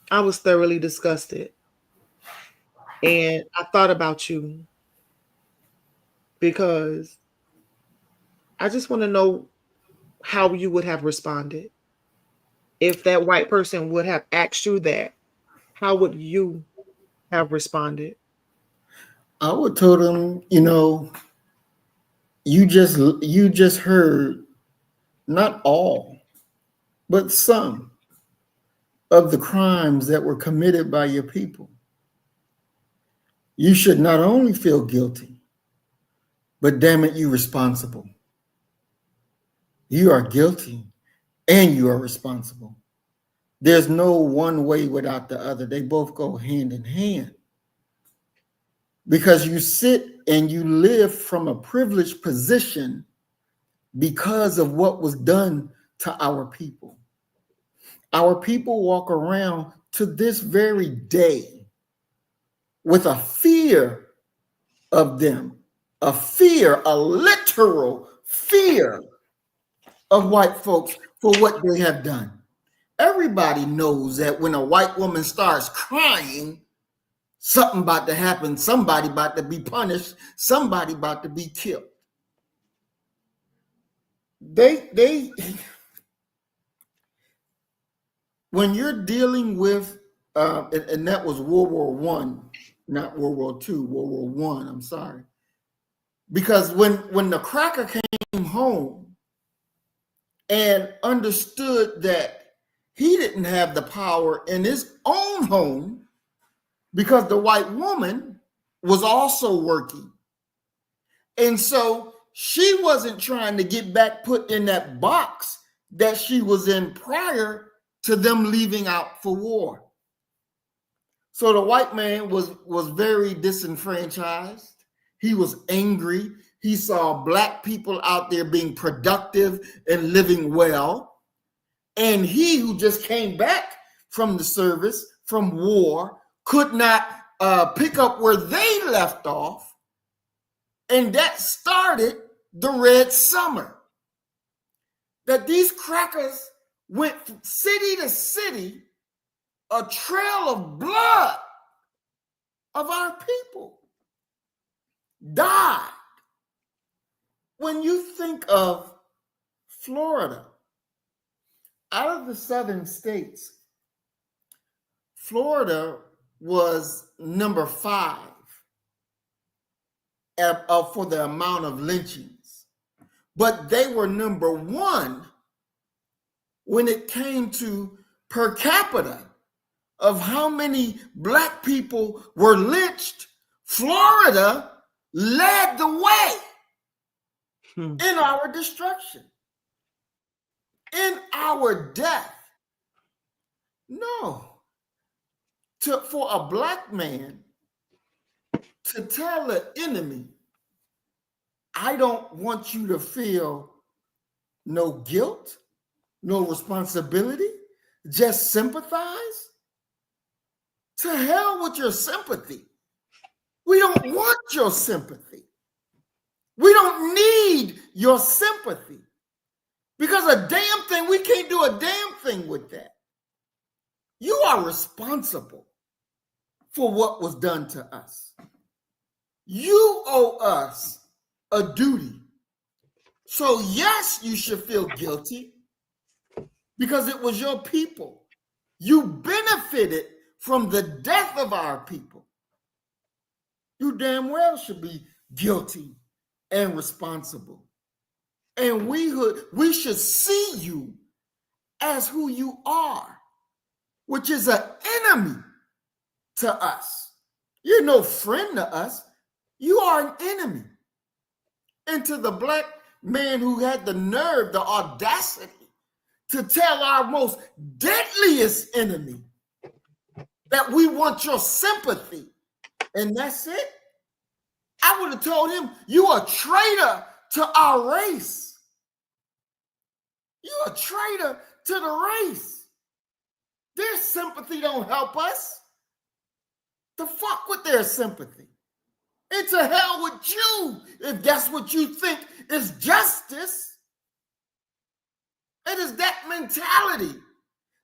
[SPEAKER 3] I was thoroughly disgusted. And I thought about you because I just want to know how you would have responded. If that white person would have asked you that, how would you have responded?
[SPEAKER 2] I would told him, you just heard not all, but some of the crimes that were committed by your people. You should not only feel guilty, but damn it, you're responsible. You are guilty and you are responsible. There's no one way without the other. They both go hand in hand. Because you sit and you live from a privileged position because of what was done to our people. Our people walk around to this very day with a fear of them, a fear, a literal fear of white folks for what they have done. Everybody knows that when a white woman starts crying, something about to happen, somebody about to be punished, somebody about to be killed. They when you're dealing with and that was World War One, not World War II, World War One. I'm sorry, because when the cracker came home and understood that he didn't have the power in his own home because the white woman was also working, and so she wasn't trying to get back put in that box that she was in prior to them leaving out for war. So the white man was very disenfranchised. He was angry. He saw Black people out there being productive and living well. And he, who just came back from the service from war, could not pick up where they left off, and that started the Red Summer. That these crackers went from city to city, a trail of blood of our people died. When you think of Florida, out of the southern states, Florida was number 5 for the amount of lynchings, but they were number 1 when it came to per capita of how many Black people were lynched. Florida led the way in our destruction, in our death. No. For a Black man to tell the enemy, I don't want you to feel no guilt, no responsibility, just sympathize. To hell with your sympathy. We don't want your sympathy. We don't need your sympathy. Because a damn thing, we can't do a damn thing with that. You are responsible for what was done to us. You owe us a duty. So yes, you should feel guilty because it was your people. You benefited from the death of our people. You damn well should be guilty and responsible. And we should see you as who you are, which is an enemy to us. You're no friend to us. You are an enemy. And to the Black man who had the nerve, the audacity to tell our most deadliest enemy that we want your sympathy, and that's it, I would have told him, you a traitor to our race. You a traitor to the race. Their sympathy don't help us. The fuck with their sympathy. And to hell with you if that's what you think is justice. It is that mentality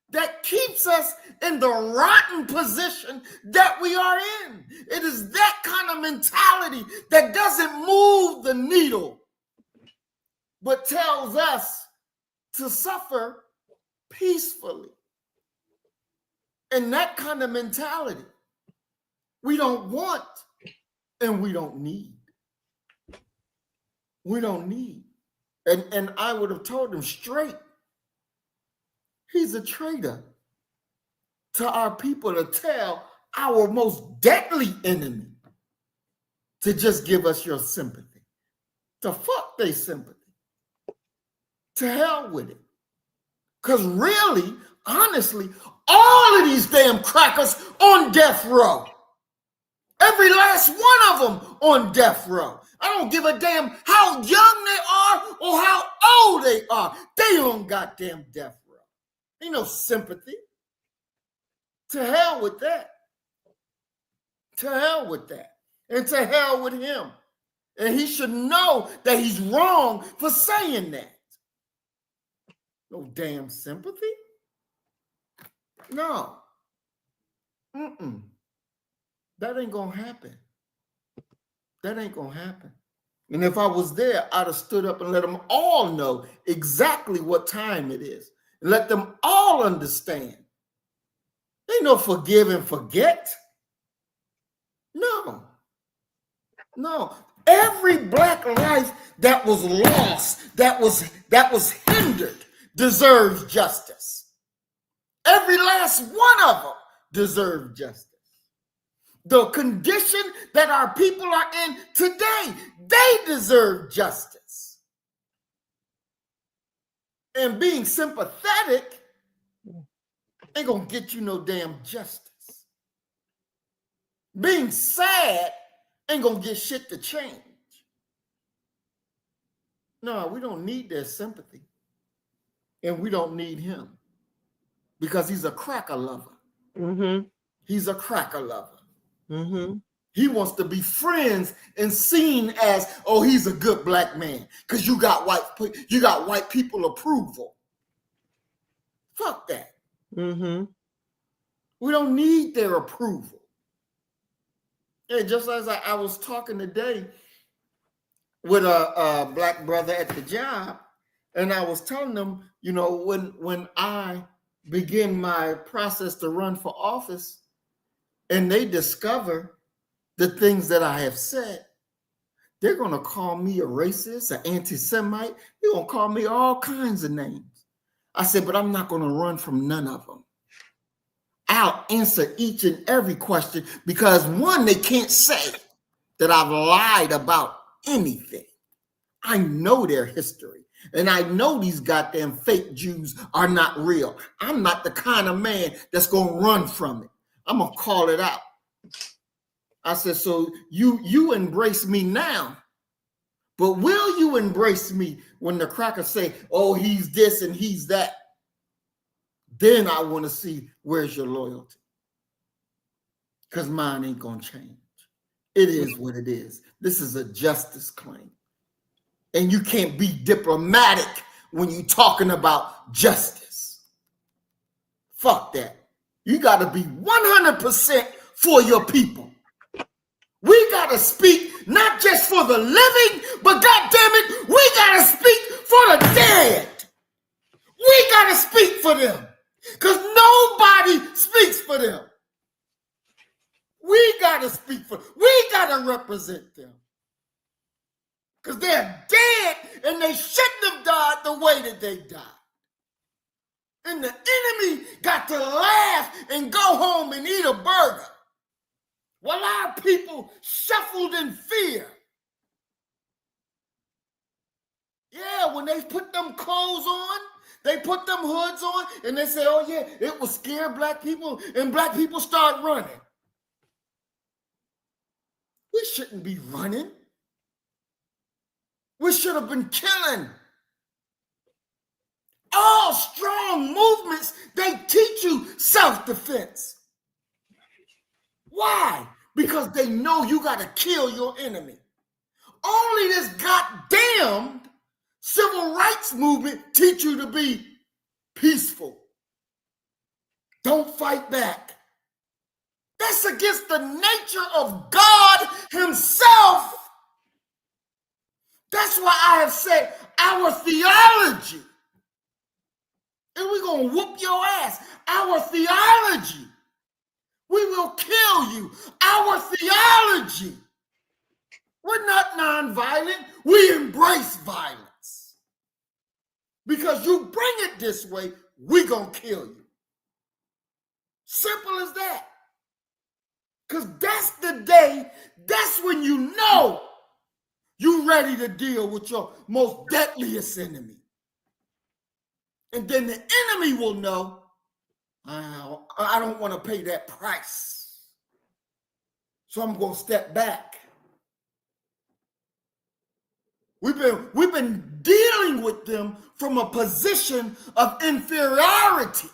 [SPEAKER 2] that keeps us in the rotten position that we are in. It is that kind of mentality that doesn't move the needle, but tells us to suffer peacefully. And that kind of mentality we don't want and we don't need. We don't need. And I would have told him straight, he's a traitor to our people to tell our most deadly enemy to just give us your sympathy. To fuck their sympathy. To hell with it. Because really, honestly, all of these damn crackers on death row. Every last one of them on death row. I don't give a damn how young they are or how old they are. They on goddamn death row. Ain't no sympathy. To hell with that. To hell with that. And to hell with him. And he should know that he's wrong for saying that. No damn sympathy. No. That ain't gonna happen. That ain't gonna happen. And if I was there, I'd have stood up and let them all know exactly what time it is. And let them all understand. Ain't no forgive and forget. No. No. Every Black life that was lost, that was hindered, deserves justice. Every last one of them deserves justice. The condition that our people are in today, they deserve justice. And being sympathetic ain't gonna get you no damn justice. Being sad ain't gonna get shit to change. No, we don't need their sympathy. And we don't need him. Because he's a cracker lover. He's a cracker lover.
[SPEAKER 3] Mm-hmm.
[SPEAKER 2] He wants to be friends and seen as, oh, he's a good black man because you got white people approval. Fuck that.
[SPEAKER 3] Mm-hmm.
[SPEAKER 2] We don't need their approval. And just as I was talking today with a black brother at the job, and I was telling them, you know, when I begin my process to run for office, and they discover the things that I have said, they're going to call me a racist, an anti-Semite. They're going to call me all kinds of names. I said, but I'm not going to run from none of them. I'll answer each and every question because, one, they can't say that I've lied about anything. I know their history. And I know these goddamn fake Jews are not real. I'm not the kind of man that's going to run from it. I'm going to call it out. I said, so you embrace me now, but will you embrace me when the crackers say, oh, he's this and he's that? Then I want to see where's your loyalty. Because mine ain't going to change. It is what it is. This is a justice claim. And you can't be diplomatic when you're talking about justice. Fuck that. You got to be 100% for your people. We got to speak not just for the living, but goddamn it, we got to speak for the dead. We got to speak for them because nobody speaks for them. We got to speak for them. We got to represent them because they're dead and they shouldn't have died the way that they died. And the enemy got to laugh and go home and eat a burger while our people shuffled in fear. Yeah, when they put them clothes on, they put them hoods on, and they say, oh yeah, it will scare black people, and black people start running. We shouldn't be running. We should have been killing. All strong movements, they teach you self-defense. Why? Because they know you got to kill your enemy. Only this goddamn civil rights movement teach you to be peaceful. Don't fight back. That's against the nature of God himself. That's why I have said our theology, and we're going to whoop your ass. Our theology, we will kill you. Our theology, we're not nonviolent. We embrace violence. Because you bring it this way, we're going to kill you. Simple as that. Because that's the day, that's when you know you're ready to deal with your most deadliest enemy. And then the enemy will know, I don't want to pay that price. So I'm going to step back. We've been dealing with them from a position of inferiority.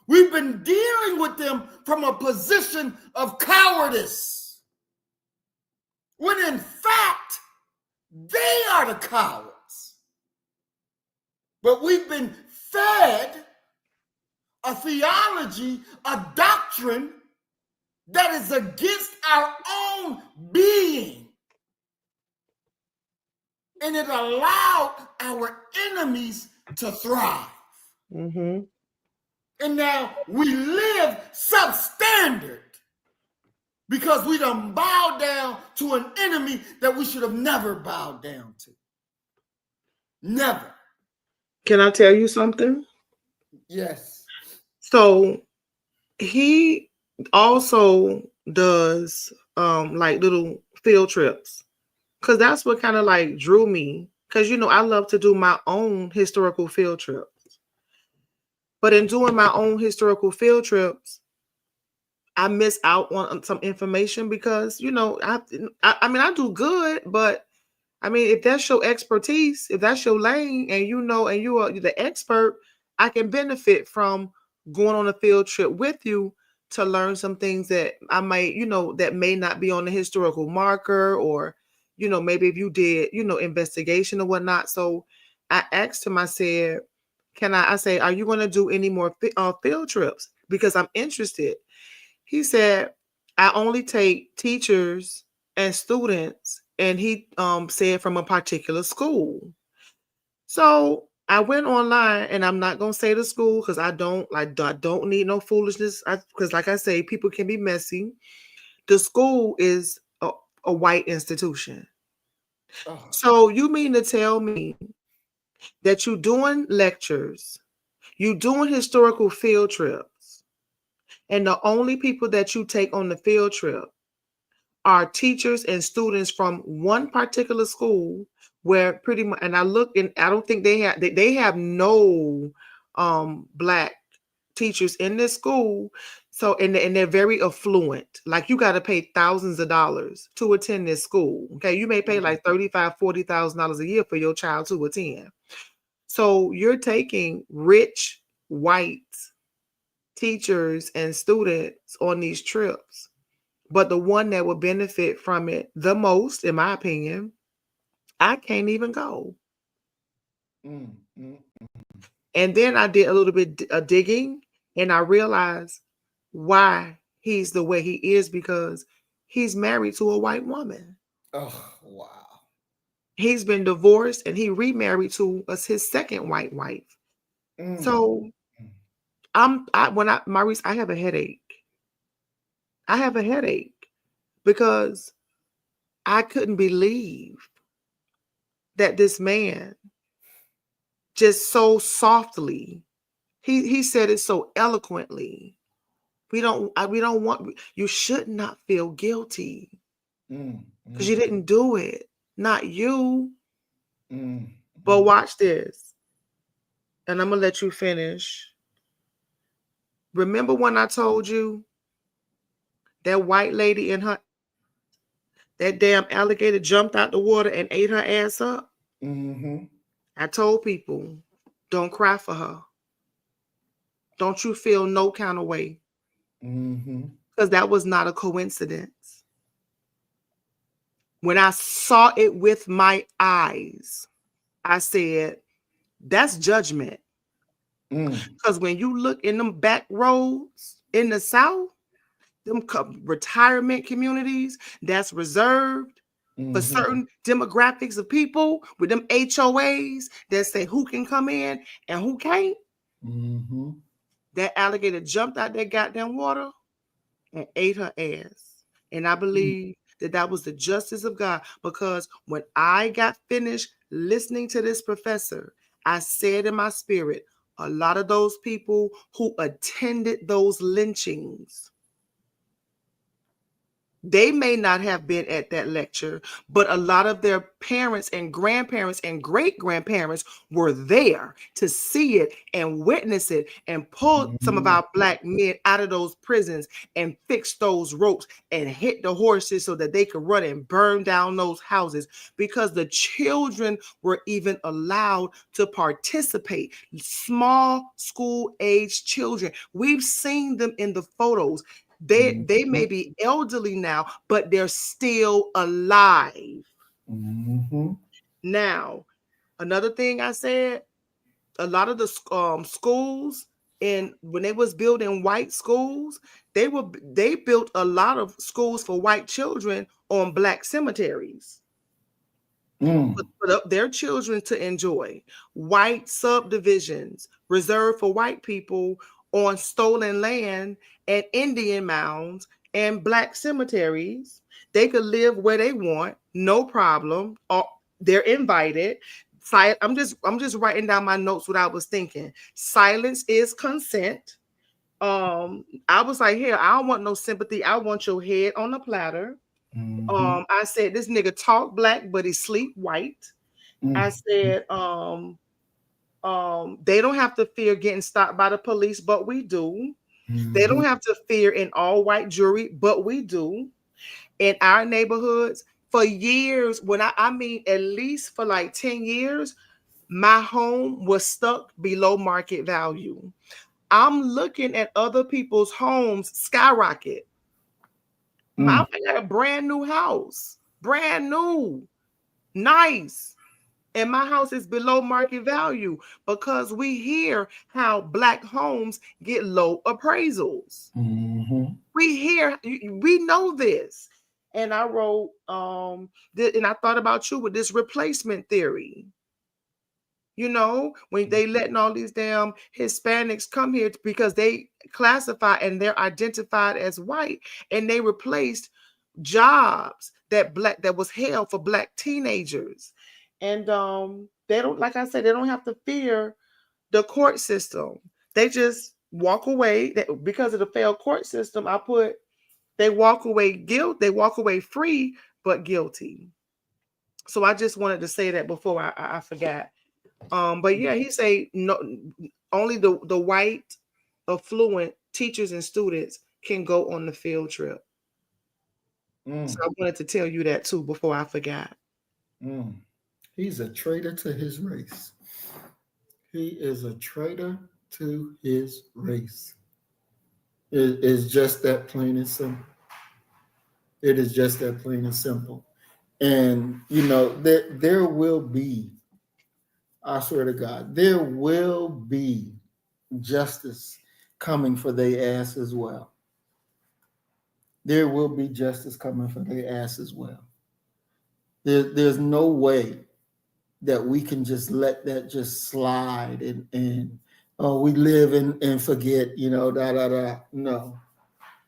[SPEAKER 2] We've been dealing with them from a position of cowardice. When in fact, they are the cowards. But we've been fed a theology, a doctrine that is against our own being. And it allowed our enemies to thrive.
[SPEAKER 3] Mm-hmm.
[SPEAKER 2] And now we live substandard because we done bowed down to an enemy that we should have never bowed down to. Never.
[SPEAKER 3] Can I tell you something?
[SPEAKER 2] Yes.
[SPEAKER 3] So he also does like little field trips, because that's what kind of like drew me, because I love to do my own historical field trips. But in doing my own historical field trips, I miss out on some information because I do good, but I mean, if that's your expertise, if that's your lane, and and you are the expert, I can benefit from going on a field trip with you to learn some things that I might, that may not be on the historical marker, or, maybe if you did, investigation or whatnot. So I asked him, I said, I say, are you going to do any more field trips? Because I'm interested. He said, I only take teachers and students. And he said from a particular school. So I went online, and I'm not gonna say the school because I don't need no foolishness. Because like I say, people can be messy. The school is a white institution.
[SPEAKER 2] Oh.
[SPEAKER 3] So you mean to tell me that you doing lectures, you doing historical field trips, and the only people that you take on the field trip are teachers and students from one particular school, where pretty much, and I look, and I don't think they have no black teachers in this school. So and they're very affluent. Like, you got to pay thousands of dollars to attend this school. Okay, you may pay like $35,000-$40,000 a year for your child to attend. So you're taking rich white teachers and students on these trips, but the one that would benefit from it the most, in my opinion, I can't even go.
[SPEAKER 2] Mm, mm,
[SPEAKER 3] And then I did a little bit of digging, and I realized why he's the way he is, because he's married to a white woman.
[SPEAKER 2] oh, wow.
[SPEAKER 3] He's been divorced, and he remarried to his second white wife.
[SPEAKER 2] Mm,
[SPEAKER 3] So
[SPEAKER 2] mm,
[SPEAKER 3] Maurice, I have a headache. I have a headache because I couldn't believe that this man just so softly, he said it so eloquently. We don't want, you should not feel guilty
[SPEAKER 2] mm,
[SPEAKER 3] because you
[SPEAKER 2] mm,
[SPEAKER 3] didn't do it. Not you.
[SPEAKER 2] mm,
[SPEAKER 3] But
[SPEAKER 2] mm.
[SPEAKER 3] watch this. And I'm gonna let you finish. Remember when I told you that white lady in her, that damn alligator jumped out the water and ate her ass up?
[SPEAKER 2] Mm-hmm.
[SPEAKER 3] I told people, don't cry for her. Don't you feel no kind of way.
[SPEAKER 2] Mm-hmm.
[SPEAKER 3] Because that was not a coincidence. When I saw it with my eyes, I said, that's judgment.
[SPEAKER 2] Mm,
[SPEAKER 3] Because when you look in them back roads in the South, them retirement communities that's reserved for
[SPEAKER 2] mm-hmm.
[SPEAKER 3] certain demographics of people, with them HOAs that say who can come in and who can't,
[SPEAKER 2] Mm-hmm.
[SPEAKER 3] that alligator jumped out that goddamn water and ate her ass. And I
[SPEAKER 2] Mm,
[SPEAKER 3] believe that that was the justice of God, because when I got finished listening to this professor, I said in my spirit, a lot of those people who attended those lynchings, they may not have been at that lecture, but a lot of their parents and grandparents and great grandparents were there to see it and witness it and pull some of
[SPEAKER 2] mm,
[SPEAKER 3] our black men out of those prisons and fix those ropes and hit the horses so that they could run and burn down those houses, because the children were even allowed to participate. Small school age children. We've seen them in the photos. They
[SPEAKER 2] mm,
[SPEAKER 3] may be elderly now, but they're still alive.
[SPEAKER 2] mm-hmm.
[SPEAKER 3] Now, another thing I said, a lot of the schools, and when they was building white schools, they built a lot of schools for white children on black cemeteries,
[SPEAKER 2] Mm,
[SPEAKER 3] for their children to enjoy. White subdivisions reserved for white people on stolen land and Indian mounds and black cemeteries. They could live where they want, no problem. Or they're invited. I'm just writing down my notes what I was thinking. Silence is consent. I was like, here, I don't want no sympathy. I want your head on a platter.
[SPEAKER 2] mm-hmm.
[SPEAKER 3] I said, this nigga talk black, but he sleep white. I
[SPEAKER 2] Mm,
[SPEAKER 3] said, they don't have to fear getting stopped by the police, but we do. They
[SPEAKER 2] mm-hmm.
[SPEAKER 3] don't have to fear an all white jury, but we do. In our neighborhoods, for years, I mean, at least for like 10 years, my home was stuck below market value. I'm looking at other people's homes skyrocket. I got a brand new house, brand new, nice. And my house is below market value because we hear how Black homes get low appraisals. We hear, we know this. And I wrote, and I thought about you with this replacement theory. You know, when they letting all these damn Hispanics come here because they classify and they're identified as white, and they replaced jobs that was held for Black teenagers. And they don't, like I said, they don't have to fear the court system. They just walk away because of the failed court system. I put they walk away they walk away free but guilty. So I just wanted to say that before I forgot. But yeah, he say no, only the white affluent teachers and students can go on the field trip. So I wanted to tell you that too before I forgot.
[SPEAKER 2] He's a traitor to his race. He is a traitor to his race. It is just that plain and simple. It is just that plain and simple. And you know, there will be, I swear to God, there will be justice coming for their ass as well. There will be justice coming for their ass as well. There's no way that we can just let that just slide and oh, we live and forget, you know, da da da. No,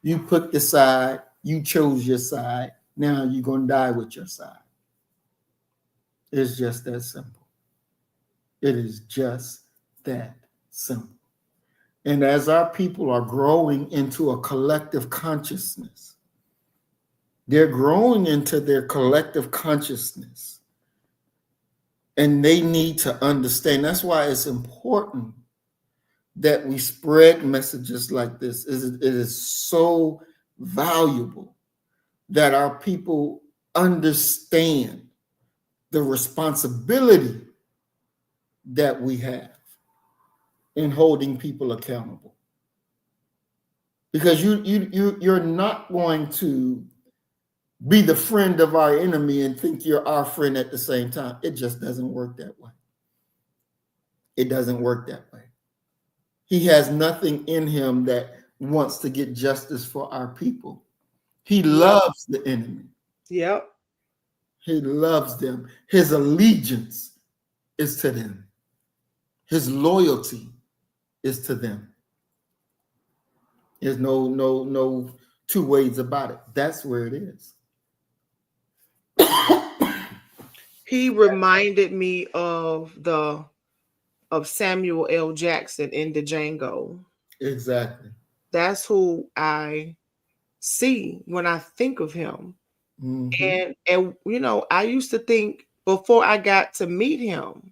[SPEAKER 2] you put the side, you chose your side. Now you're gonna die with your side. It's just that simple. It is just that simple. And as our people are growing into a collective consciousness, they're growing into their collective consciousness. And they need to understand. That's why it's important that we spread messages like this. It is so valuable that our people understand the responsibility that we have in holding people accountable. Because you're not going to be the friend of our enemy and think you're our friend at the same time. It just doesn't work that way. It doesn't work that way. He has nothing in him that wants to get justice for our people. He loves the enemy.
[SPEAKER 3] Yep.
[SPEAKER 2] He loves them. His allegiance is to them. His loyalty is to them. There's no two ways about it. That's where it is.
[SPEAKER 3] He reminded me of Samuel L. Jackson in the Django.
[SPEAKER 2] Exactly.
[SPEAKER 3] That's who I see when I think of him. And you know, I used to think before I got to meet him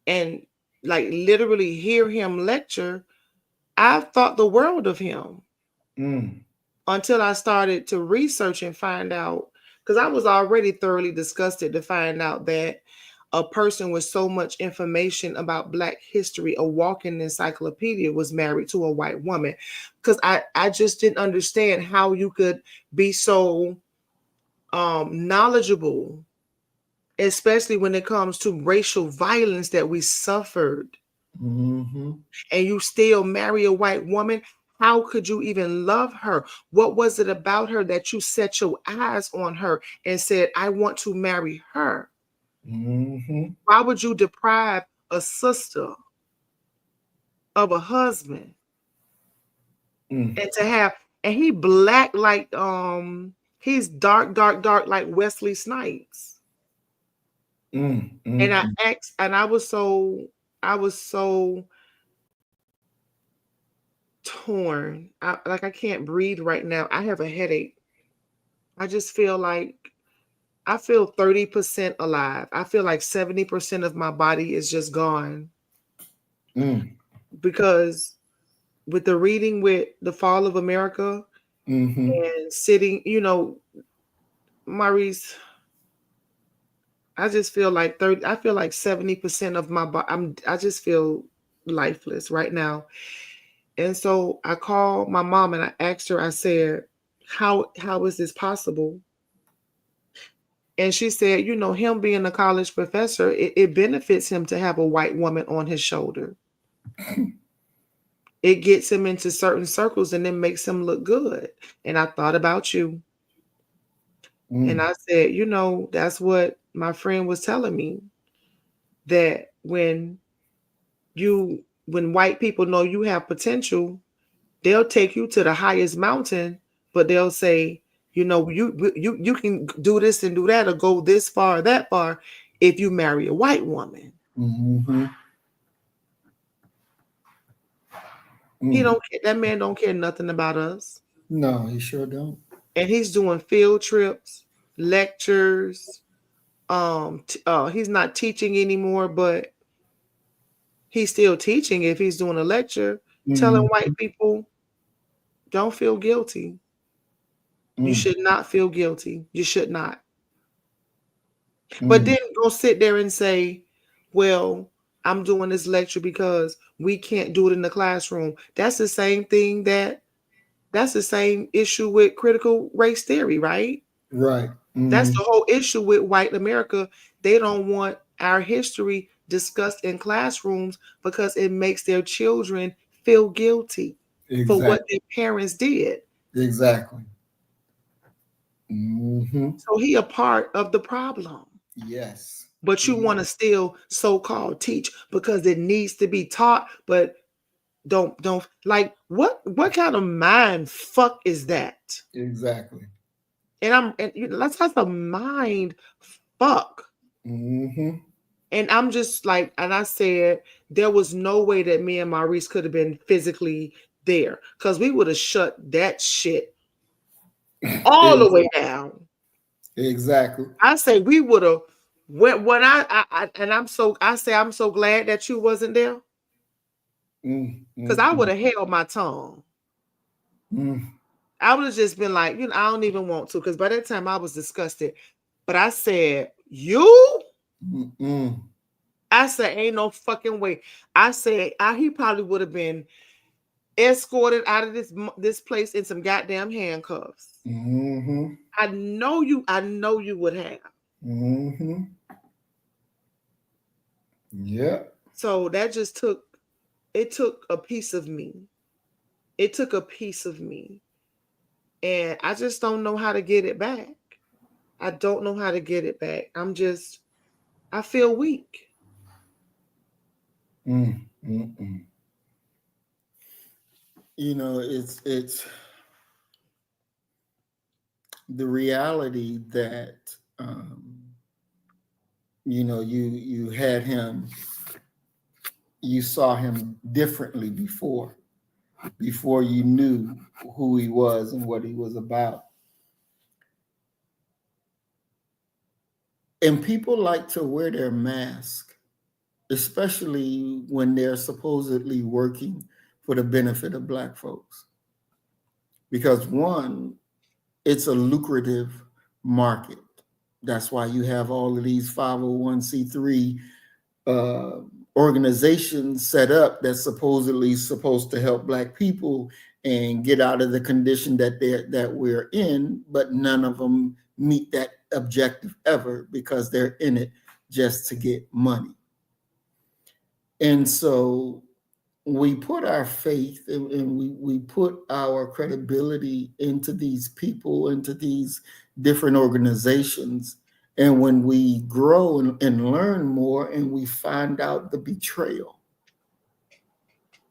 [SPEAKER 3] and like literally hear him lecture, I thought the world of him until I started to research and find out, because I was already thoroughly disgusted to find out that a person with so much information about Black history, a walking encyclopedia, was married to a white woman. Because I just didn't understand how you could be so knowledgeable, especially when it comes to racial violence that we suffered, and you still marry a white woman. How could you even love her? What was it about her that you set your eyes on her and said, I want to marry her? Why would you deprive a sister of a husband and to have, and he Black like he's dark like Wesley Snipes. And I asked, and I was so torn. I can't breathe right now. I have a headache. I just feel like I feel 30% alive. I feel like 70% of my body is just gone. Because with the reading with The Fall of America and sitting, you know, Maurice, I just feel like 70% of my body, I just feel lifeless right now. And so I called my mom and I asked her, I said, how is this possible? And she said, you know, him being a college professor, it benefits him to have a white woman on his shoulder. It gets him into certain circles and then makes him look good. And I thought about you. And I said, you know, that's what my friend was telling me, that when white people know you have potential, they'll take you to the highest mountain, but they'll say, you know, you can do this and do that or go this far or that far if you marry a white woman.
[SPEAKER 2] Mm-hmm.
[SPEAKER 3] He don't care. That man don't care nothing about us.
[SPEAKER 2] No, he sure don't.
[SPEAKER 3] And he's doing field trips, lectures. He's not teaching anymore, but he's still teaching if he's doing a lecture, telling white people, don't feel guilty. You should not feel guilty. You should not. But then go sit there and say, well, I'm doing this lecture because we can't do it in the classroom. That's the same thing that's the same issue with critical race theory, right?
[SPEAKER 2] Right.
[SPEAKER 3] That's the whole issue with white America. They don't want our history discussed in classrooms because it makes their children feel guilty for what their parents did.
[SPEAKER 2] Exactly.
[SPEAKER 3] So he a part of the problem.
[SPEAKER 2] Yes.
[SPEAKER 3] But you want to still so-called teach because it needs to be taught, but don't like what kind of mind fuck is that?
[SPEAKER 2] Exactly.
[SPEAKER 3] And that's a mind fuck. And I'm just like, and I said there was no way that me and Maurice could have been physically there because we would have shut that shit all the way down.
[SPEAKER 2] Exactly.
[SPEAKER 3] I say we would have when I'm so glad that you wasn't there because I would have held my tongue. I would have just been like, you know, I don't even want to because by that time I was disgusted. But I said, you? I said, ain't no fucking way. I said, he probably would have been escorted out of this place in some goddamn handcuffs. I know you would have.
[SPEAKER 2] Yeah.
[SPEAKER 3] So that just took a piece of me. It took a piece of me. And I just don't know how to get it back. I don't know how to get it back. I feel weak.
[SPEAKER 2] You know, it's the reality that you know, you had him, you saw him differently before you knew who he was and what he was about. And people like to wear their mask, especially when they're supposedly working for the benefit of Black folks. Because one, it's a lucrative market. That's why you have all of these 501c3 organizations set up that's supposedly supposed to help Black people and get out of the condition that we're in, but none of them meet that objective ever because they're in it just to get money. And so we put our faith and we put our credibility into these people, into these different organizations. And when we grow and learn more and we find out the betrayal,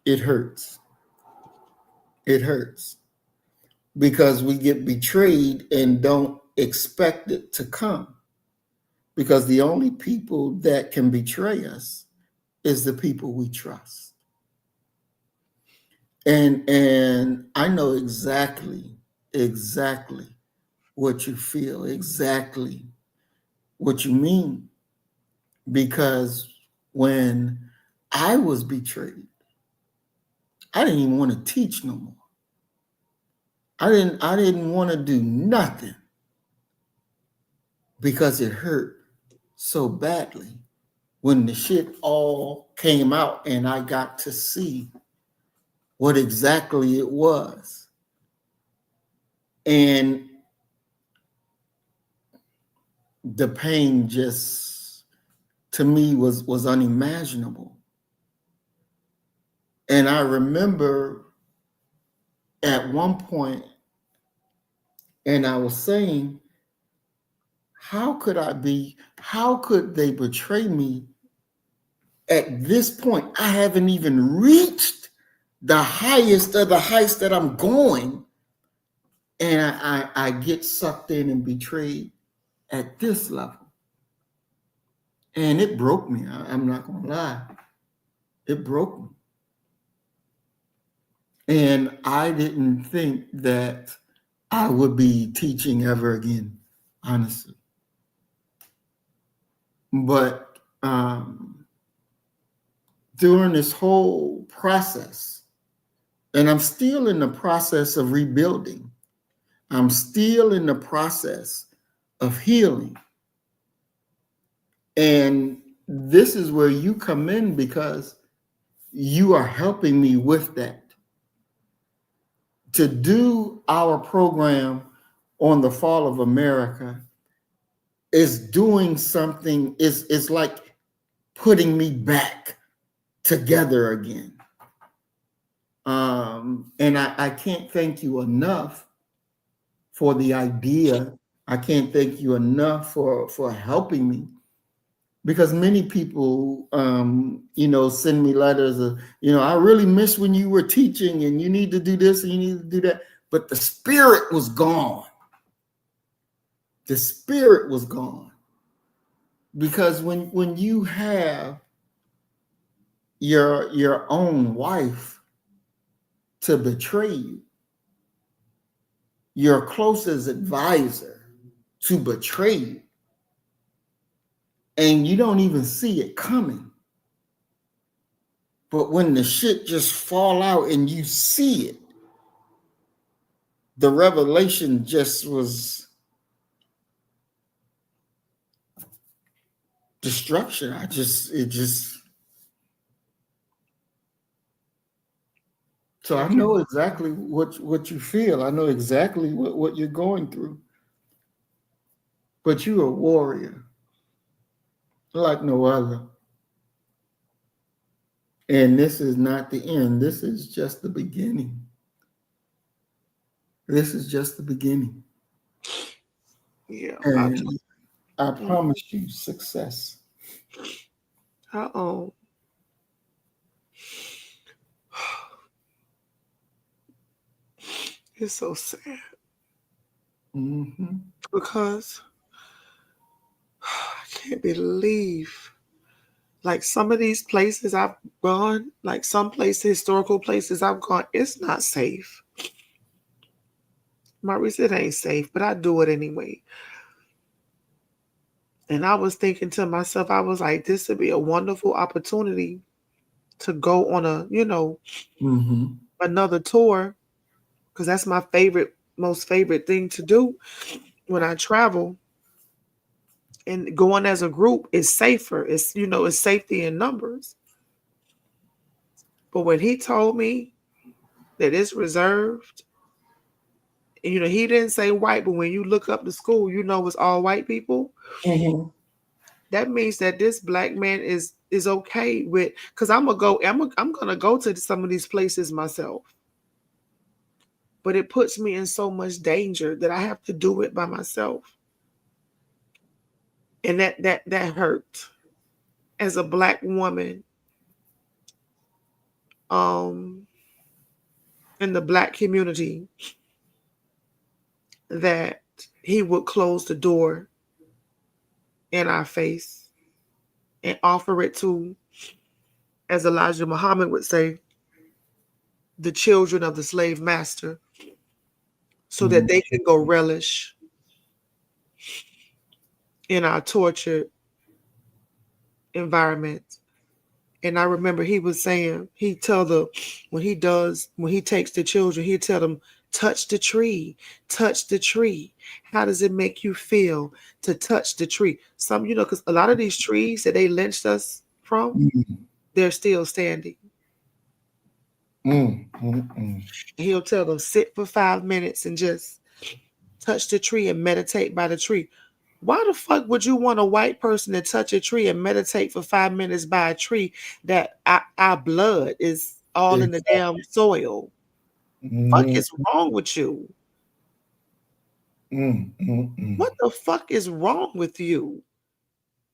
[SPEAKER 2] it hurts. It hurts because we get betrayed and don't expect it to come. Because the only people that can betray us is the people we trust. And I know exactly what you feel, exactly what you mean. Because when I was betrayed, I didn't even want to teach no more. I didn't want to do nothing because it hurt so badly when the shit all came out and I got to see what exactly it was. And the pain just, to me, was unimaginable. And I remember at one point, and I was saying, how could they betray me at this point? I haven't even reached the highest of the heights that I'm going. And I get sucked in and betrayed at this level. And it broke me. I'm not going to lie. It broke me. And I didn't think that I would be teaching ever again, honestly. But during this whole process, and I'm still in the process of rebuilding, I'm still in the process of healing. And this is where you come in, because you are helping me with that. To do our program on the fall of America is doing something, it's like putting me back together again. And I can't thank you enough for the idea. I can't thank you enough for helping me, because many people, send me letters of, I really miss when you were teaching, and you need to do this and you need to do that. But the spirit was gone. The spirit was gone. Because when you have your own wife to betray you, your closest advisor to betray you, and you don't even see it coming. But when the shit just fall out and you see it, the revelation just was destruction. So I know exactly what you feel. I know exactly what you're going through. But you're a warrior like no other. And this is not the end. This is just the beginning. This is just the beginning.
[SPEAKER 3] Yeah.
[SPEAKER 2] And I promise you success.
[SPEAKER 3] Uh-oh. It's so sad.
[SPEAKER 2] Mm-hmm.
[SPEAKER 3] Because I can't believe, like, some of these places I've gone, like some places, historical places I've gone, it's not safe. Maurice, it ain't safe, but I do it anyway. And I was thinking to myself, I was like, this would be a wonderful opportunity to go on a,
[SPEAKER 2] Mm-hmm.
[SPEAKER 3] another tour, because that's my most favorite thing to do when I travel. And going as a group is safer. It's safety in numbers. But when he told me that it's reserved, and, he didn't say white, but when you look up the school, it's all white people.
[SPEAKER 2] Mm-hmm.
[SPEAKER 3] That means that this black man is okay with, because I'm gonna go to some of these places myself. But it puts me in so much danger that I have to do it by myself. And that hurt as a black woman, in the black community, that he would close the door in our face and offer it to, as Elijah Muhammad would say, the children of the slave master, so that they can go relish in our tortured environment. And I remember he was saying, when he takes the children, he tell them, touch the tree, touch the tree. How does it make you feel to touch the tree? Because a lot of these trees that they lynched us from,
[SPEAKER 2] Mm-hmm.
[SPEAKER 3] they're still standing. And he'll tell them, sit for 5 minutes and just touch the tree and meditate by the tree. Why the fuck would you want a white person to touch a tree and meditate for 5 minutes by a tree that our blood is all in the damn soil? Fuck is wrong with you? What the fuck is wrong with you?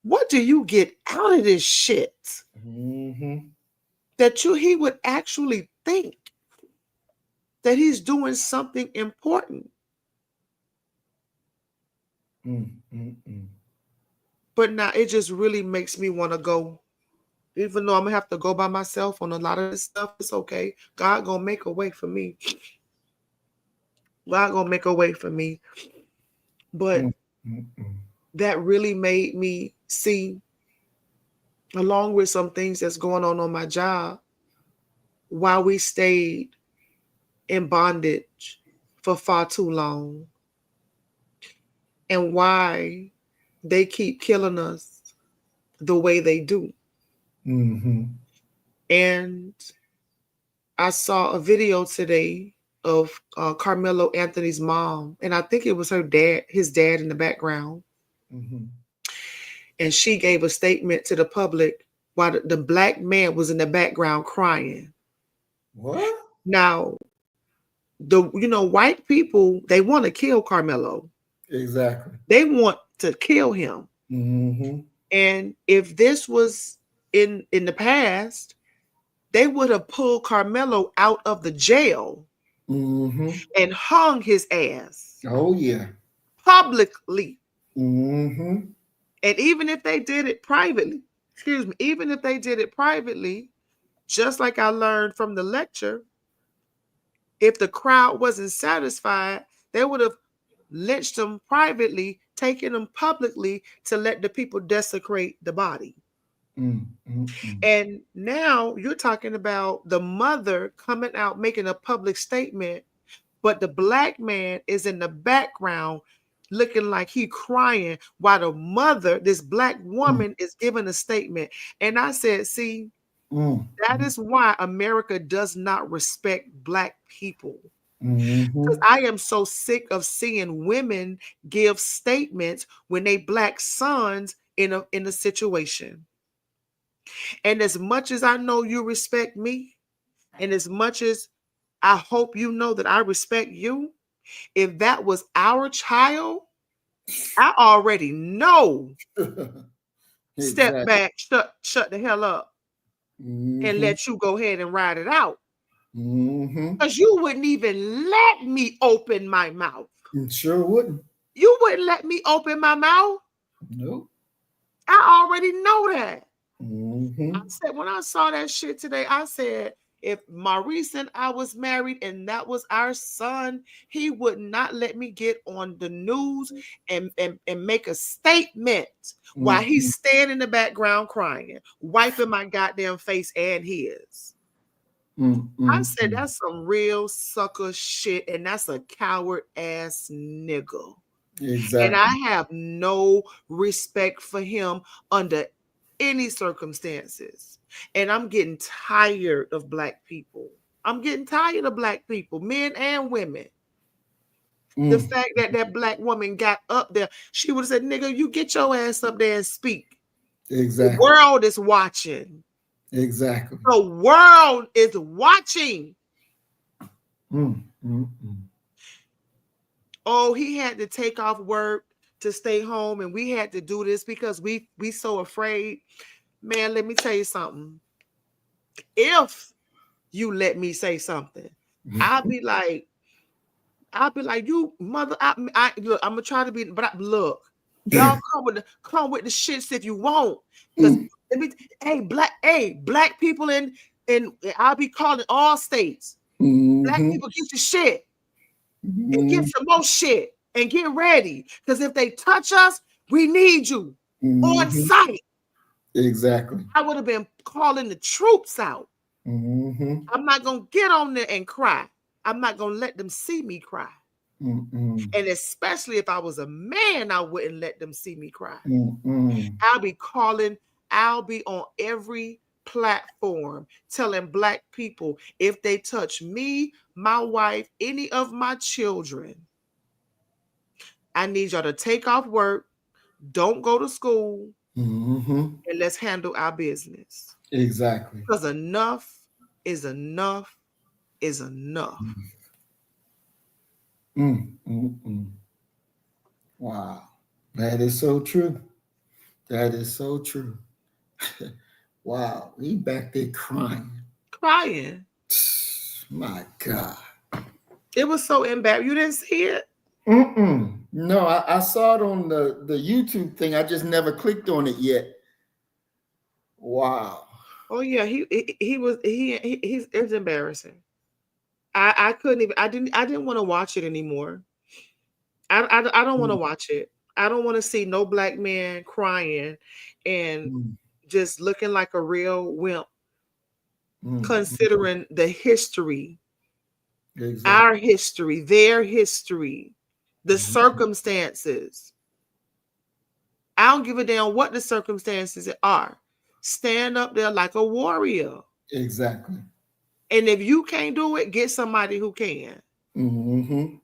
[SPEAKER 3] What do you get out of this shit? That he would actually think that he's doing something important. But now it just really makes me want to go. Even though I'm gonna have to go by myself on a lot of this stuff, it's okay. God gonna make a way for me. God gonna make a way for me. But that really made me see, along with some things that's going on my job, why we stayed in bondage for far too long, and why they keep killing us the way they do. And I saw a video today of Carmelo Anthony's mom, and I think it was his dad in the background. And she gave a statement to the public while the black man was in the background crying.
[SPEAKER 2] What?
[SPEAKER 3] Now, white people, they want to kill Carmelo.
[SPEAKER 2] Exactly.
[SPEAKER 3] They want to kill him. And if this was in the past, they would have pulled Carmelo out of the jail and hung his ass.
[SPEAKER 2] Oh, yeah.
[SPEAKER 3] Publicly. And even if they did it privately, just like I learned from the lecture, if the crowd wasn't satisfied, they would have lynched him privately, taken him publicly to let the people desecrate the body. And now you're talking about the mother coming out making a public statement, but the black man is in the background looking like he crying while the mother, this black woman, is giving a statement. And I said, see, that is why America does not respect black people. Because I am so sick of seeing women give statements when they black sons in a situation. And as much as I know you respect me, and as much as I hope you know that I respect you, if that was our child, I already know. Step back, shut the hell up, and let you go ahead and ride it out. Because you wouldn't even let me open my mouth.
[SPEAKER 2] Sure wouldn't.
[SPEAKER 3] You wouldn't let me open my mouth.
[SPEAKER 2] Nope.
[SPEAKER 3] I already know that. I said, when I saw that shit today, I said, if Maurice and I was married and that was our son, he would not let me get on the news and make a statement while he's standing in the background crying, wiping my goddamn face and his. I said, that's some real sucker shit, and that's a coward ass nigga.
[SPEAKER 2] Exactly.
[SPEAKER 3] And I have no respect for him under any circumstances. And I'm getting tired of black people. I'm getting tired of black people, men and women. The fact that that black woman got up there, she would have said, nigga, you get your ass up there and speak.
[SPEAKER 2] Exactly.
[SPEAKER 3] The world is watching.
[SPEAKER 2] Exactly.
[SPEAKER 3] The world is watching. Oh, he had to take off work to stay home, and we had to do this because we so afraid. Man, let me tell you something. If you let me say something, I'll be like, you mother. Look, I'm gonna try to be, but look, y'all come with the shits if you want. Because hey, black people in I'll be calling all states. Black people get your shit and get some more shit and get ready. Because if they touch us, we need you on site.
[SPEAKER 2] Exactly.
[SPEAKER 3] I would have been calling the troops out. I'm not gonna get on there and cry. I'm not gonna let them see me cry. And especially if I was a man, I wouldn't let them see me cry. I'll be on every platform telling Black people, if they touch me, my wife, any of my children, I need y'all to take off work, don't go to school,
[SPEAKER 2] Mm-hmm.
[SPEAKER 3] and let's handle our business.
[SPEAKER 2] Exactly.
[SPEAKER 3] Because enough is enough is enough.
[SPEAKER 2] Wow. That is so true. That is so true. Wow. He back there crying.
[SPEAKER 3] Crying.
[SPEAKER 2] My God.
[SPEAKER 3] It was so embarrassing. You didn't see it?
[SPEAKER 2] No, I saw it on the YouTube thing. I just never clicked on it yet. Wow.
[SPEAKER 3] Oh yeah, he's it's embarrassing. I couldn't even I didn't want to watch it anymore. I don't want to watch it. I don't want to see no Black man crying and just looking like a real wimp, considering the history,
[SPEAKER 2] Exactly.
[SPEAKER 3] our history, their history, the circumstances. I don't give a damn what the circumstances are. Stand up there like a warrior.
[SPEAKER 2] Exactly.
[SPEAKER 3] And if you can't do it, get somebody who can.
[SPEAKER 2] Mm-hmm.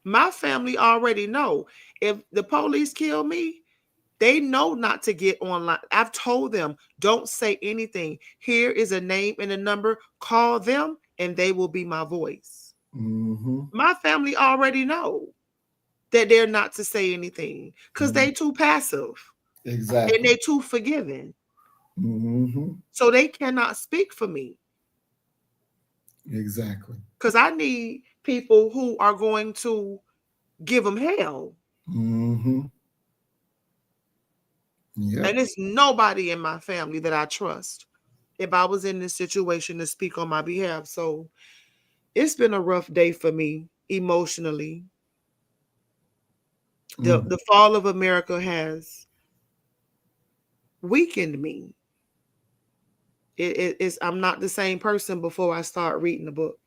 [SPEAKER 3] My family already know. If the police kill me, they know not to get online. I've told them, don't say anything. Here is a name and a number. Call them and they will be my voice. My family already know that they're not to say anything because they too passive.
[SPEAKER 2] Exactly.
[SPEAKER 3] And they too forgiving. So they cannot speak for me.
[SPEAKER 2] Exactly.
[SPEAKER 3] Because I need people who are going to give them hell.
[SPEAKER 2] Yep.
[SPEAKER 3] And it's nobody in my family that I trust if I was in this situation to speak on my behalf. So it's been a rough day for me emotionally. The fall of America has weakened me. I'm not the same person before I start reading the book.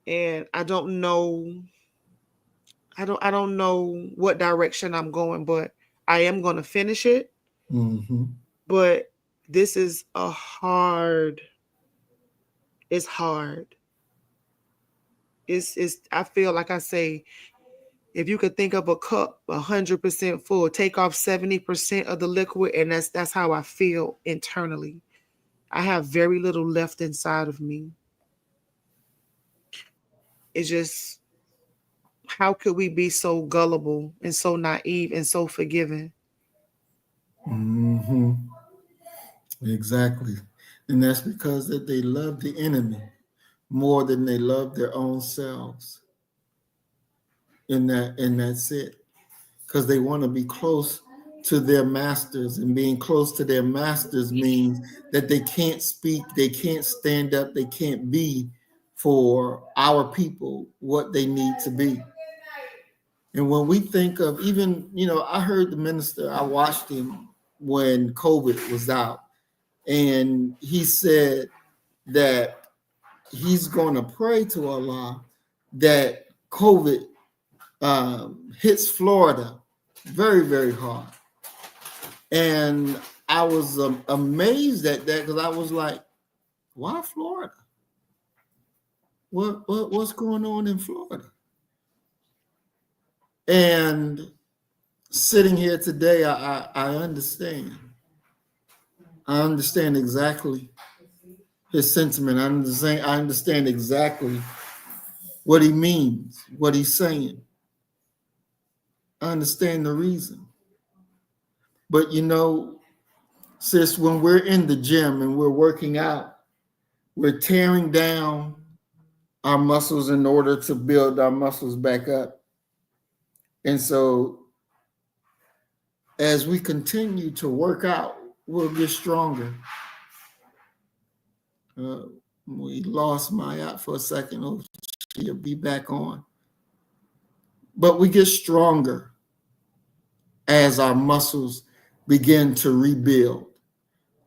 [SPEAKER 3] And I don't know what direction I'm going, but I am going to finish it. But this is it's hard. It's I feel like I say, if you could think of a cup 100% full, take off 70% of the liquid, and that's how I feel internally. I have very little left inside of me. It's just, how could we be so gullible and so naive and so forgiving?
[SPEAKER 2] Exactly. And that's because that they love the enemy more than they love their own selves. And that's it. Because they want to be close to their masters, and being close to their masters means that they can't speak, they can't stand up, they can't be for our people what they need to be. And when we think of, even, I heard the minister, I watched him when COVID was out, and he said that he's going to pray to Allah that COVID hits Florida very, very hard. And I was amazed at that, because I was like, why Florida? What's going on in Florida? And sitting here today, I understand. I understand exactly his sentiment. I understand exactly what he means, what he's saying. I understand the reason. But sis, when we're in the gym and we're working out, we're tearing down our muscles in order to build our muscles back up. And so as we continue to work out, we'll get stronger. We lost Maya for a second. Oh, she'll be back on. But we get stronger as our muscles begin to rebuild.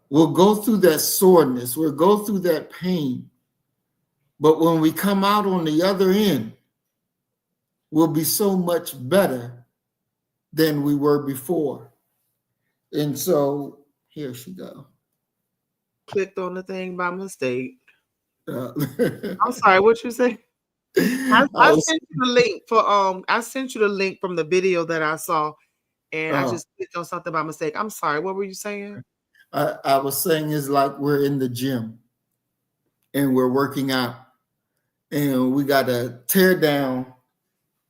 [SPEAKER 2] We'll go through that soreness, we'll go through that pain. But when we come out on the other end, we'll be so much better than we were before. And so Here she go.
[SPEAKER 3] Clicked on the thing by mistake.
[SPEAKER 2] Uh,
[SPEAKER 3] I'm sorry, what you say?
[SPEAKER 2] I
[SPEAKER 3] I
[SPEAKER 2] was,
[SPEAKER 3] sent you the link for I sent you the link from the video that I saw, and I
[SPEAKER 2] uh,
[SPEAKER 3] just clicked on something by mistake. I'm sorry, what were you saying?
[SPEAKER 2] I was saying it's like we're in the gym and we're working out, and we got to tear down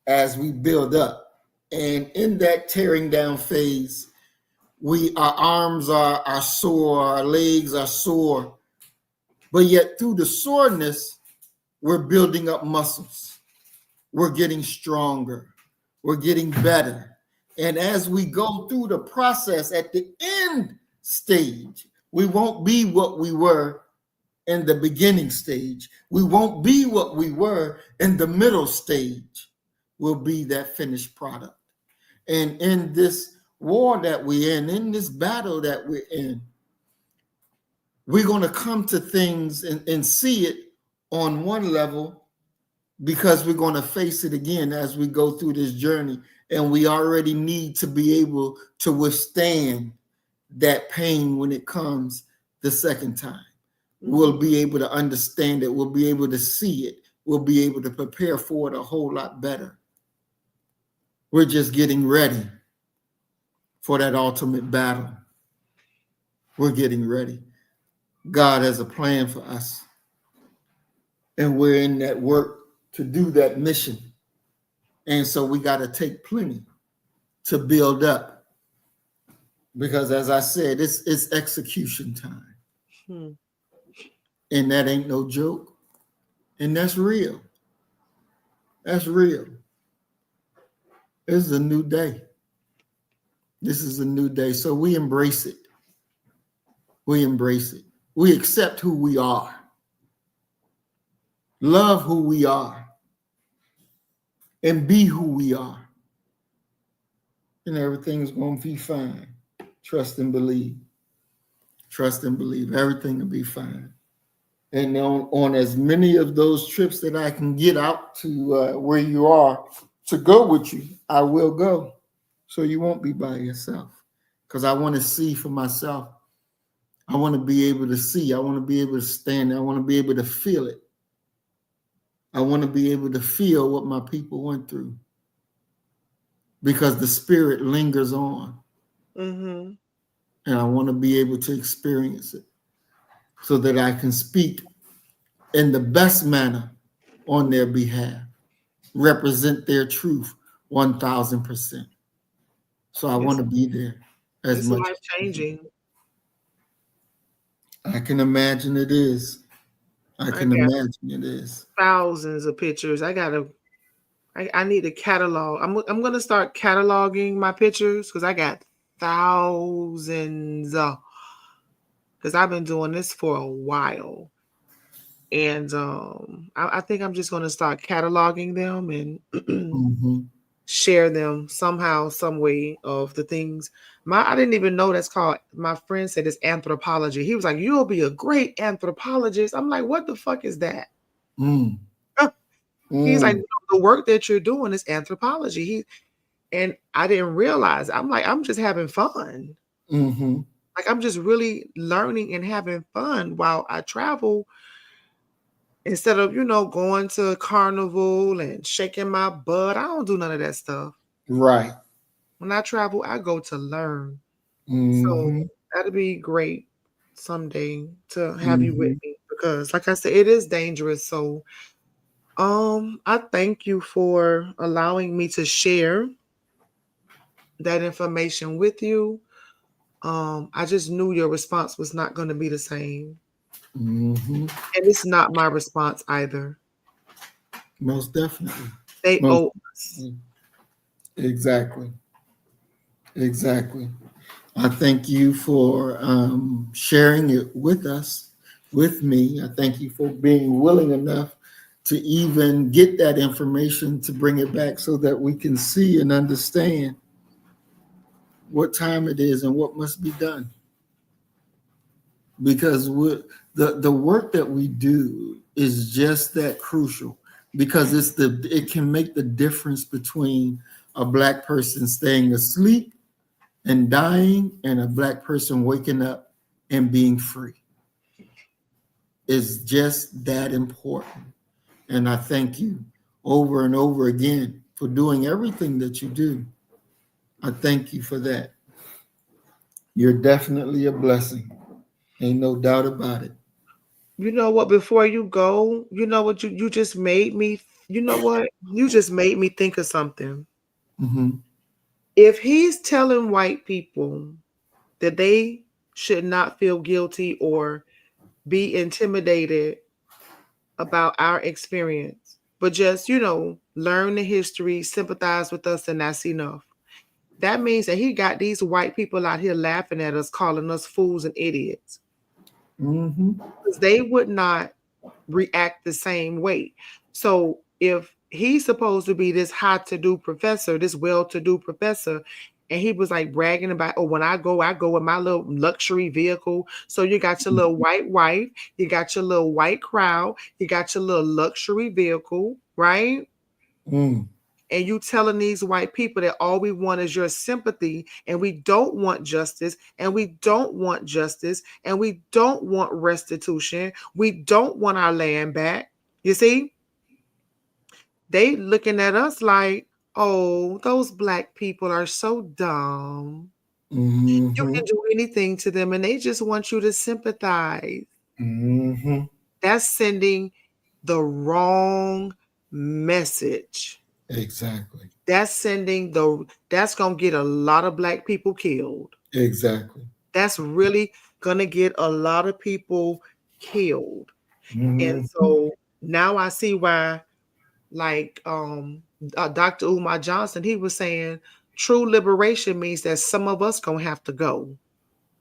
[SPEAKER 2] as we build up. And in that tearing down phase, our arms are sore, our legs are sore, but yet through the soreness, we're building up muscles. We're getting stronger. We're getting better. And as we go through the process at the end stage, we won't be what we were in the beginning stage. We won't be what we were in the middle stage. We'll be that finished product. And in this war that we're in this battle that we're in, we're going to come to things and see it on one level, because we're going to face it again as we go through this journey. And we already need to be able to withstand that pain when it comes the second time. We'll be able to understand it. We'll be able to see it. We'll be able to prepare for it a whole lot better. We're just getting ready for that ultimate battle. We're getting ready. God has a plan for us. And we're in that work to do that mission. And so we got to take plenty to build up. Because as I said, it's execution time. And that ain't no joke. And that's real. That's real. This is a new day. This is a new day. So we embrace it. We embrace it. We accept who we are. Love who we are. And be who we are. And everything's going to be fine. Trust and believe. Trust and believe. Everything will be fine. And on as many of those trips that I can get out to where you are to go with you, I will go. So you won't be by yourself. Because I want to see for myself. I want to be able to see. I want to be able to stand there. I want to be able to feel it. I want to be able to feel what my people went through. Because the spirit lingers on. And I want to be able to experience it so that I can speak in the best manner on their behalf, represent their truth 1,000%. So I want to be there as much.
[SPEAKER 3] It's life-changing.
[SPEAKER 2] I can imagine it is. I can imagine it is.
[SPEAKER 3] Thousands of pictures. I need a catalog. I'm gonna start cataloging my pictures because I got thousands. Because I've been doing this for a while, and I think I'm just gonna start cataloging them and share them somehow, some way of the things. I didn't even know that's called. My friend said it's anthropology. He was like, "You'll be a great anthropologist." I'm like, "What the fuck is that?" He's like, "The work that you're doing is anthropology." And I didn't realize. I'm like, I'm just having fun. Like I'm just really learning and having fun while I travel. Instead of, going to carnival and shaking my butt. I don't do none of that stuff.
[SPEAKER 2] Right.
[SPEAKER 3] When I travel, I go to learn. So that'll be great someday to have you with me, because like I said, it is dangerous. So I thank you for allowing me to share that information with you. I just knew your response was not going to be the same. And it's not my response either.
[SPEAKER 2] Most definitely.
[SPEAKER 3] They owe us.
[SPEAKER 2] Exactly. Exactly. I thank you for sharing it with us, with me. I thank you for being willing enough to even get that information to bring it back so that we can see and understand what time it is and what must be done. Because the work that we do is just that crucial, because it can make the difference between a Black person staying asleep and dying and a black person waking up and being free. It's just that important. And I thank you over and over again for doing everything that you do. I thank you for that. You're definitely a blessing. Ain't no doubt about it.
[SPEAKER 3] You know what? Before you go, you know what? You just made me. You know what? You just made me think of something.
[SPEAKER 2] Mm-hmm.
[SPEAKER 3] If he's telling white people that they should not feel guilty or be intimidated about our experience, but just, learn the history, sympathize with us, and that's enough. That means that he got these white people out here laughing at us, calling us fools and idiots.
[SPEAKER 2] Mm-hmm.
[SPEAKER 3] Because they would not react the same way. So if he's supposed to be this high to do professor, this well to do professor, and he was like bragging about, oh, when I go with my little luxury vehicle. So you got your little white wife, you got your little white crowd, you got your little luxury vehicle, right?
[SPEAKER 2] Mm.
[SPEAKER 3] And you telling these white people that all we want is your sympathy, and we don't want justice, and we don't want justice, and we don't want restitution, we don't want our land back. You see, they looking at us like, oh, those black people are so dumb, you
[SPEAKER 2] Mm-hmm.
[SPEAKER 3] can do anything to them, and they just want you to sympathize.
[SPEAKER 2] Mm-hmm.
[SPEAKER 3] That's sending the wrong message.
[SPEAKER 2] Exactly.
[SPEAKER 3] That's gonna get a lot of black people killed.
[SPEAKER 2] Exactly.
[SPEAKER 3] That's really gonna get a lot of people killed. And
[SPEAKER 2] Mm-hmm.
[SPEAKER 3] so now I see why, like Dr. Umar Johnson, he was saying true liberation means that some of us gonna have to go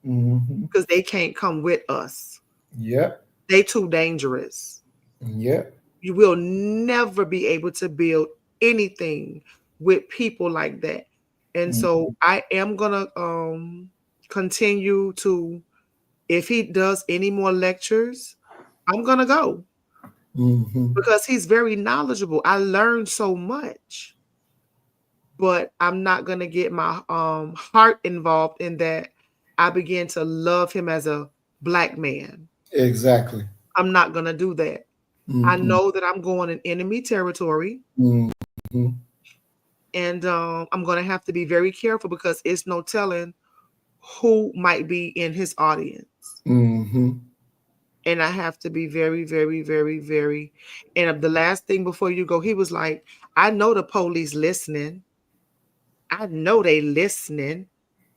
[SPEAKER 2] Mm-hmm.
[SPEAKER 3] because they can't come with us.
[SPEAKER 2] Yep.
[SPEAKER 3] They too dangerous.
[SPEAKER 2] Yep.
[SPEAKER 3] You will never be able to build anything with people like that. And so I am gonna continue to, if he does any more lectures, I'm gonna go
[SPEAKER 2] Mm-hmm.
[SPEAKER 3] because he's very knowledgeable. I learned so much, but I'm not gonna get my heart involved in that. I begin to love him as a black man.
[SPEAKER 2] Exactly.
[SPEAKER 3] I'm not gonna do that. I
[SPEAKER 2] Mm-hmm.
[SPEAKER 3] know that I'm going in enemy territory,
[SPEAKER 2] Mm-hmm.
[SPEAKER 3] and I'm going to have to be very careful because it's no telling who might be in his audience.
[SPEAKER 2] Mm-hmm.
[SPEAKER 3] And I have to be very, very, very, very. And the last thing before you go, he was like, I know the police listening. I know they listening.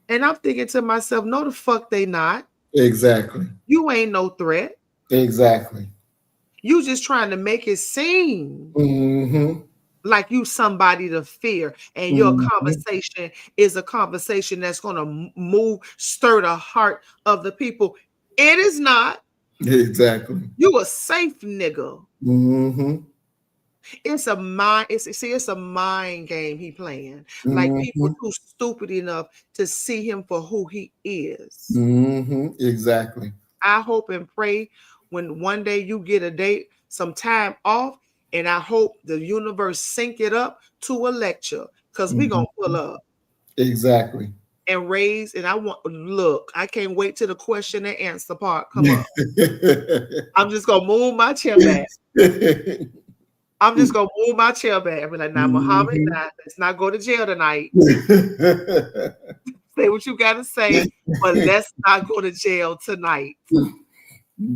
[SPEAKER 3] And I'm thinking to myself, no, the fuck they not.
[SPEAKER 2] Exactly.
[SPEAKER 3] You ain't no threat.
[SPEAKER 2] Exactly.
[SPEAKER 3] You just trying to make it seem
[SPEAKER 2] Mm-hmm.
[SPEAKER 3] like you somebody to fear, and your
[SPEAKER 2] Mm-hmm.
[SPEAKER 3] conversation is a conversation that's going to move, stir the heart of the people. It is not.
[SPEAKER 2] Exactly.
[SPEAKER 3] You a safe nigga.
[SPEAKER 2] Mm-hmm.
[SPEAKER 3] It's a mind, it's a mind game he playing. Like people
[SPEAKER 2] Mm-hmm.
[SPEAKER 3] too stupid enough to see him for who he is.
[SPEAKER 2] Mm-hmm. Exactly.
[SPEAKER 3] I hope and pray when one day you get a date, some time off, and I hope the universe sync it up to a lecture, because we gonna
[SPEAKER 2] Mm-hmm.
[SPEAKER 3] pull up
[SPEAKER 2] Exactly.
[SPEAKER 3] and raise. And I want, look, I can't wait till the question and answer part come up. I'm just gonna move my chair back. I'm just gonna move my chair back. I'll be like, now, Muhammad,
[SPEAKER 2] Mhm.
[SPEAKER 3] now, let's not go to jail tonight. Say what you gotta say, but let's not go to jail tonight.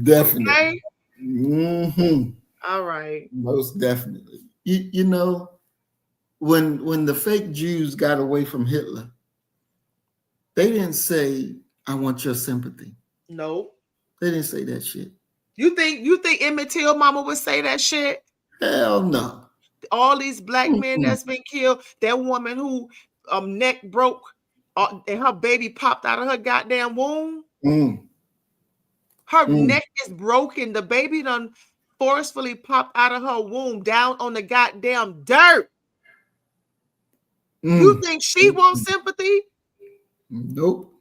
[SPEAKER 2] Definitely.
[SPEAKER 3] Okay?
[SPEAKER 2] Hmm.
[SPEAKER 3] All right.
[SPEAKER 2] Most definitely. You know, when the fake Jews got away from Hitler, they didn't say, "I want your sympathy."
[SPEAKER 3] No.
[SPEAKER 2] They didn't say that shit.
[SPEAKER 3] You think Emmett Till mama would say that shit?
[SPEAKER 2] Hell no.
[SPEAKER 3] All these black men
[SPEAKER 2] Mm-mm.
[SPEAKER 3] that's been killed, that woman who neck broke, and her baby popped out of her goddamn womb.
[SPEAKER 2] Mm.
[SPEAKER 3] Her
[SPEAKER 2] Mm.
[SPEAKER 3] neck is broken. The baby done forcefully popped out of her womb down on the goddamn dirt. You
[SPEAKER 2] Mm.
[SPEAKER 3] think she wants sympathy?
[SPEAKER 2] Nope.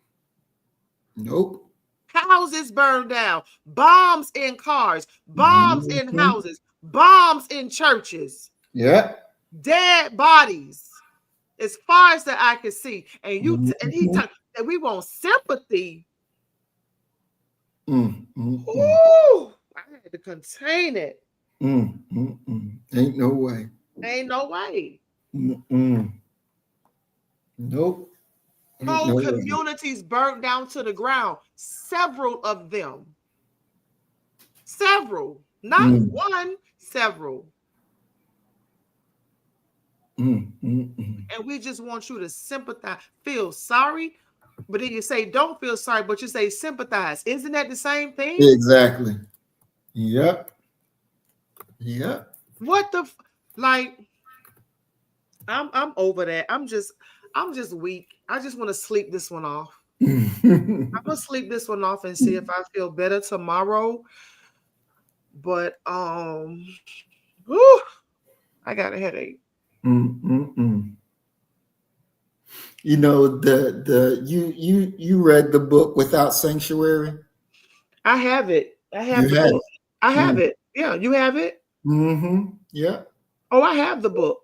[SPEAKER 2] Nope.
[SPEAKER 3] Houses burned down, bombs in cars, bombs in
[SPEAKER 2] Mhm.
[SPEAKER 3] houses, bombs in churches,
[SPEAKER 2] Yeah.
[SPEAKER 3] dead bodies. as far as the eye can see. And and he
[SPEAKER 2] Mhm.
[SPEAKER 3] talked that we want sympathy.
[SPEAKER 2] Mm, mm, mm,
[SPEAKER 3] Ooh, I had to contain it.
[SPEAKER 2] Ain't no way.
[SPEAKER 3] Ain't no way.
[SPEAKER 2] Mm. Nope. Ain't
[SPEAKER 3] Whole
[SPEAKER 2] no way.
[SPEAKER 3] communities burned down to the ground. Several of them. Several. Not
[SPEAKER 2] Mm,
[SPEAKER 3] one, several.
[SPEAKER 2] mm.
[SPEAKER 3] And we just want you to sympathize, feel sorry, but then you say don't feel sorry, but you say sympathize. Isn't that the same thing?
[SPEAKER 2] Exactly. Yep. Yep.
[SPEAKER 3] What the like? I'm over that. I'm just weak. I just want to sleep this one off. I'm gonna sleep this one off and see if I feel better tomorrow. But whew, I got a headache.
[SPEAKER 2] Mm. You know you read the book Without Sanctuary.
[SPEAKER 3] I have it. I have
[SPEAKER 2] You
[SPEAKER 3] the
[SPEAKER 2] had
[SPEAKER 3] book.
[SPEAKER 2] it.
[SPEAKER 3] I have
[SPEAKER 2] Mm.
[SPEAKER 3] it. Yeah, you have it.
[SPEAKER 2] Yep.
[SPEAKER 3] Oh, I have the book.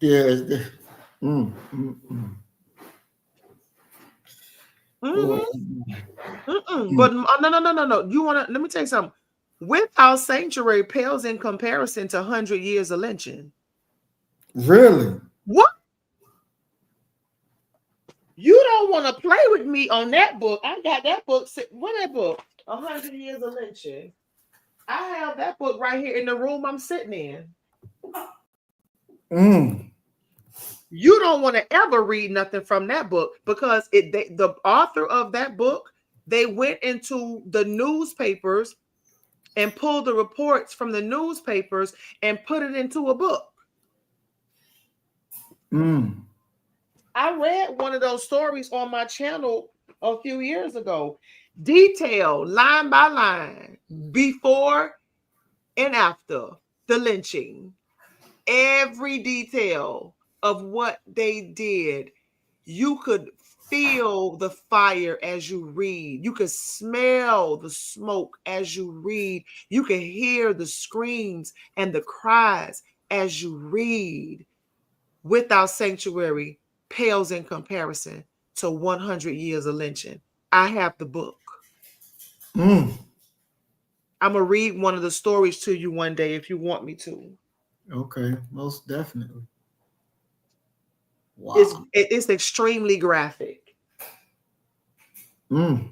[SPEAKER 2] Yeah. Mm. Boy.
[SPEAKER 3] Mm-hmm.
[SPEAKER 2] Mm.
[SPEAKER 3] But no. You want to? Let me tell you something. Without sanctuary pales in comparison to 100 years of lynching.
[SPEAKER 2] Really?
[SPEAKER 3] What? You don't want to play with me on that book? I got that book. What that book? 100 Years of Lynching. I have that book right here in the room I'm sitting in.
[SPEAKER 2] Mm.
[SPEAKER 3] You don't want to ever read nothing from that book because the author of that book, they went into the newspapers and pulled the reports from the newspapers and put it into a book.
[SPEAKER 2] Mm.
[SPEAKER 3] I read one of those stories on my channel a few years ago, detailed line by line, before and after the lynching, every detail of what they did. You could feel the fire as you read. You could smell the smoke as you read. You could hear the screams and the cries as you read. Without Sanctuary pales in comparison to 100 Years of Lynching. I have the book.
[SPEAKER 2] Mm.
[SPEAKER 3] I'm going to read one of the stories to you one day if you want me to.
[SPEAKER 2] Okay, most definitely.
[SPEAKER 3] It's
[SPEAKER 2] Wow.
[SPEAKER 3] it's extremely graphic.
[SPEAKER 2] Mm.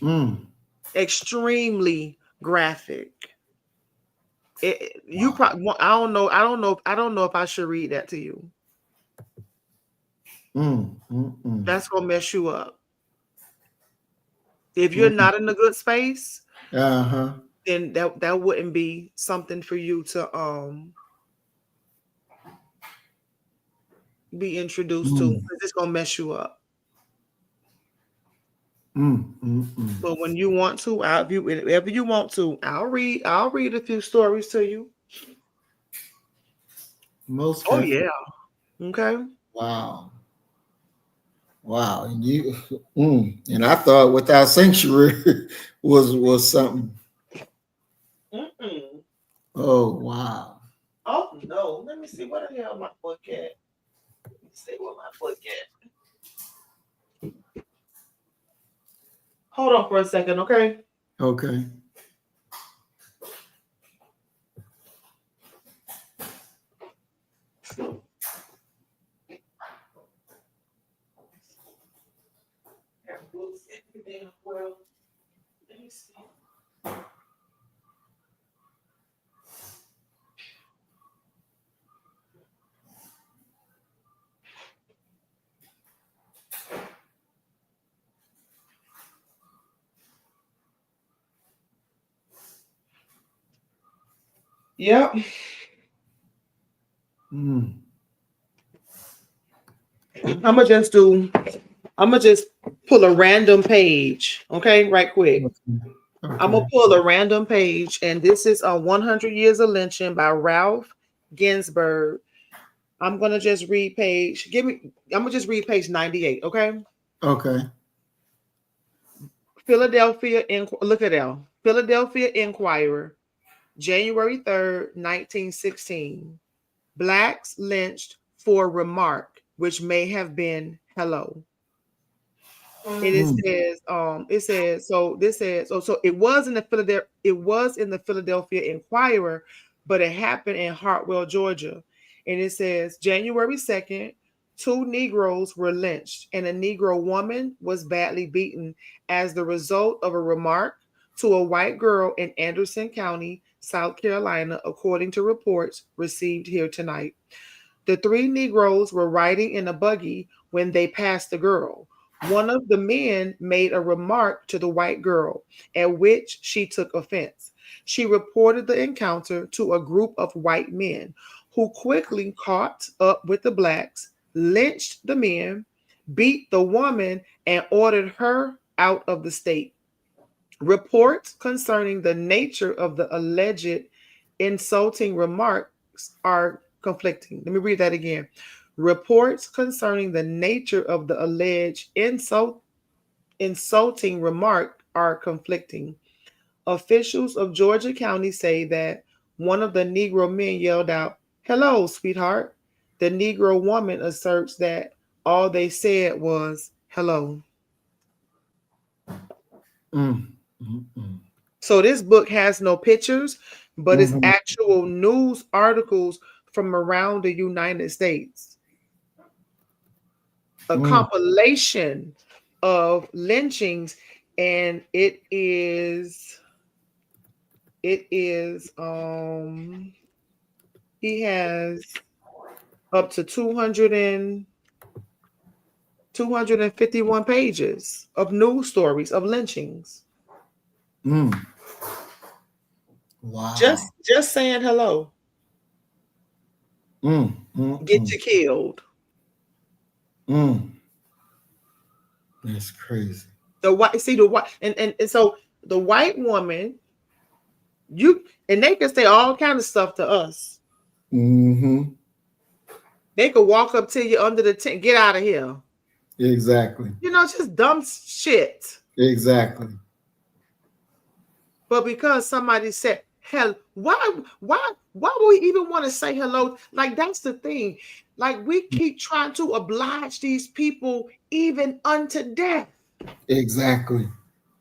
[SPEAKER 2] Mm.
[SPEAKER 3] Extremely graphic. You
[SPEAKER 2] Wow.
[SPEAKER 3] probably I don't know if I should read that to you.
[SPEAKER 2] Mm.
[SPEAKER 3] That's gonna mess you up. If you're
[SPEAKER 2] Mm.
[SPEAKER 3] not in a good space,
[SPEAKER 2] Uh-huh.
[SPEAKER 3] then that wouldn't be something for you to be introduced to,
[SPEAKER 2] Mm.
[SPEAKER 3] because it's gonna mess you up.
[SPEAKER 2] Mm.
[SPEAKER 3] But when you want to, whenever you want to, I'll read a few stories to you.
[SPEAKER 2] Most
[SPEAKER 3] Oh
[SPEAKER 2] definitely.
[SPEAKER 3] yeah. Okay.
[SPEAKER 2] Wow. Wow. And and I thought Without Sanctuary was something.
[SPEAKER 3] Mm-mm.
[SPEAKER 2] Oh, wow.
[SPEAKER 3] Oh no. Let me see what the hell my book at. Let me see what my book at. Hold on for a second, okay?
[SPEAKER 2] Okay.
[SPEAKER 3] Well, let me see. Yep.
[SPEAKER 2] Mm.
[SPEAKER 3] I'm gonna just pull a random page, okay, right quick. I'm
[SPEAKER 2] Okay.
[SPEAKER 3] gonna pull a random page, and this is 100 Years of Lynching by Ralph Ginsburg. I'm gonna just read page. I'm gonna just read page 98, okay?
[SPEAKER 2] Okay.
[SPEAKER 3] Look at that. Philadelphia Inquirer. January 3rd, 1916. Blacks lynched for remark, which may have been hello. And this says, so it was in the Philadelphia Inquirer, but it happened in Hartwell, Georgia. And it says January 2nd, two Negroes were lynched, and a Negro woman was badly beaten as the result of a remark to a white girl in Anderson County, South Carolina, according to reports received here tonight. The three Negroes were riding in a buggy when they passed the girl. One of the men made a remark to the white girl, at which she took offense. She reported the encounter to a group of white men, who quickly caught up with the blacks, lynched the men, beat the woman, and ordered her out of the state. Reports concerning the nature of the alleged insulting remarks are conflicting. Let me read that again. Reports concerning the nature of the alleged insulting remark are conflicting. Officials of Georgia County say that one of the Negro men yelled out, "Hello, sweetheart." The Negro woman asserts that all they said was hello. So this book has no pictures, but it's actual news articles from around the United States. A compilation of lynchings, and he has up to 251 pages of news stories of lynchings.
[SPEAKER 2] Wow.
[SPEAKER 3] Just saying hello. Get you killed.
[SPEAKER 2] That's crazy.
[SPEAKER 3] The white and so the white woman, and they can say all kind of stuff to us. They could walk up to you under the tent, get out of here.
[SPEAKER 2] Exactly.
[SPEAKER 3] Just dumb shit.
[SPEAKER 2] Exactly.
[SPEAKER 3] But because somebody said hell, why would we even want to say hello? Like, that's the thing. Like, we keep trying to oblige these people even unto death.
[SPEAKER 2] Exactly.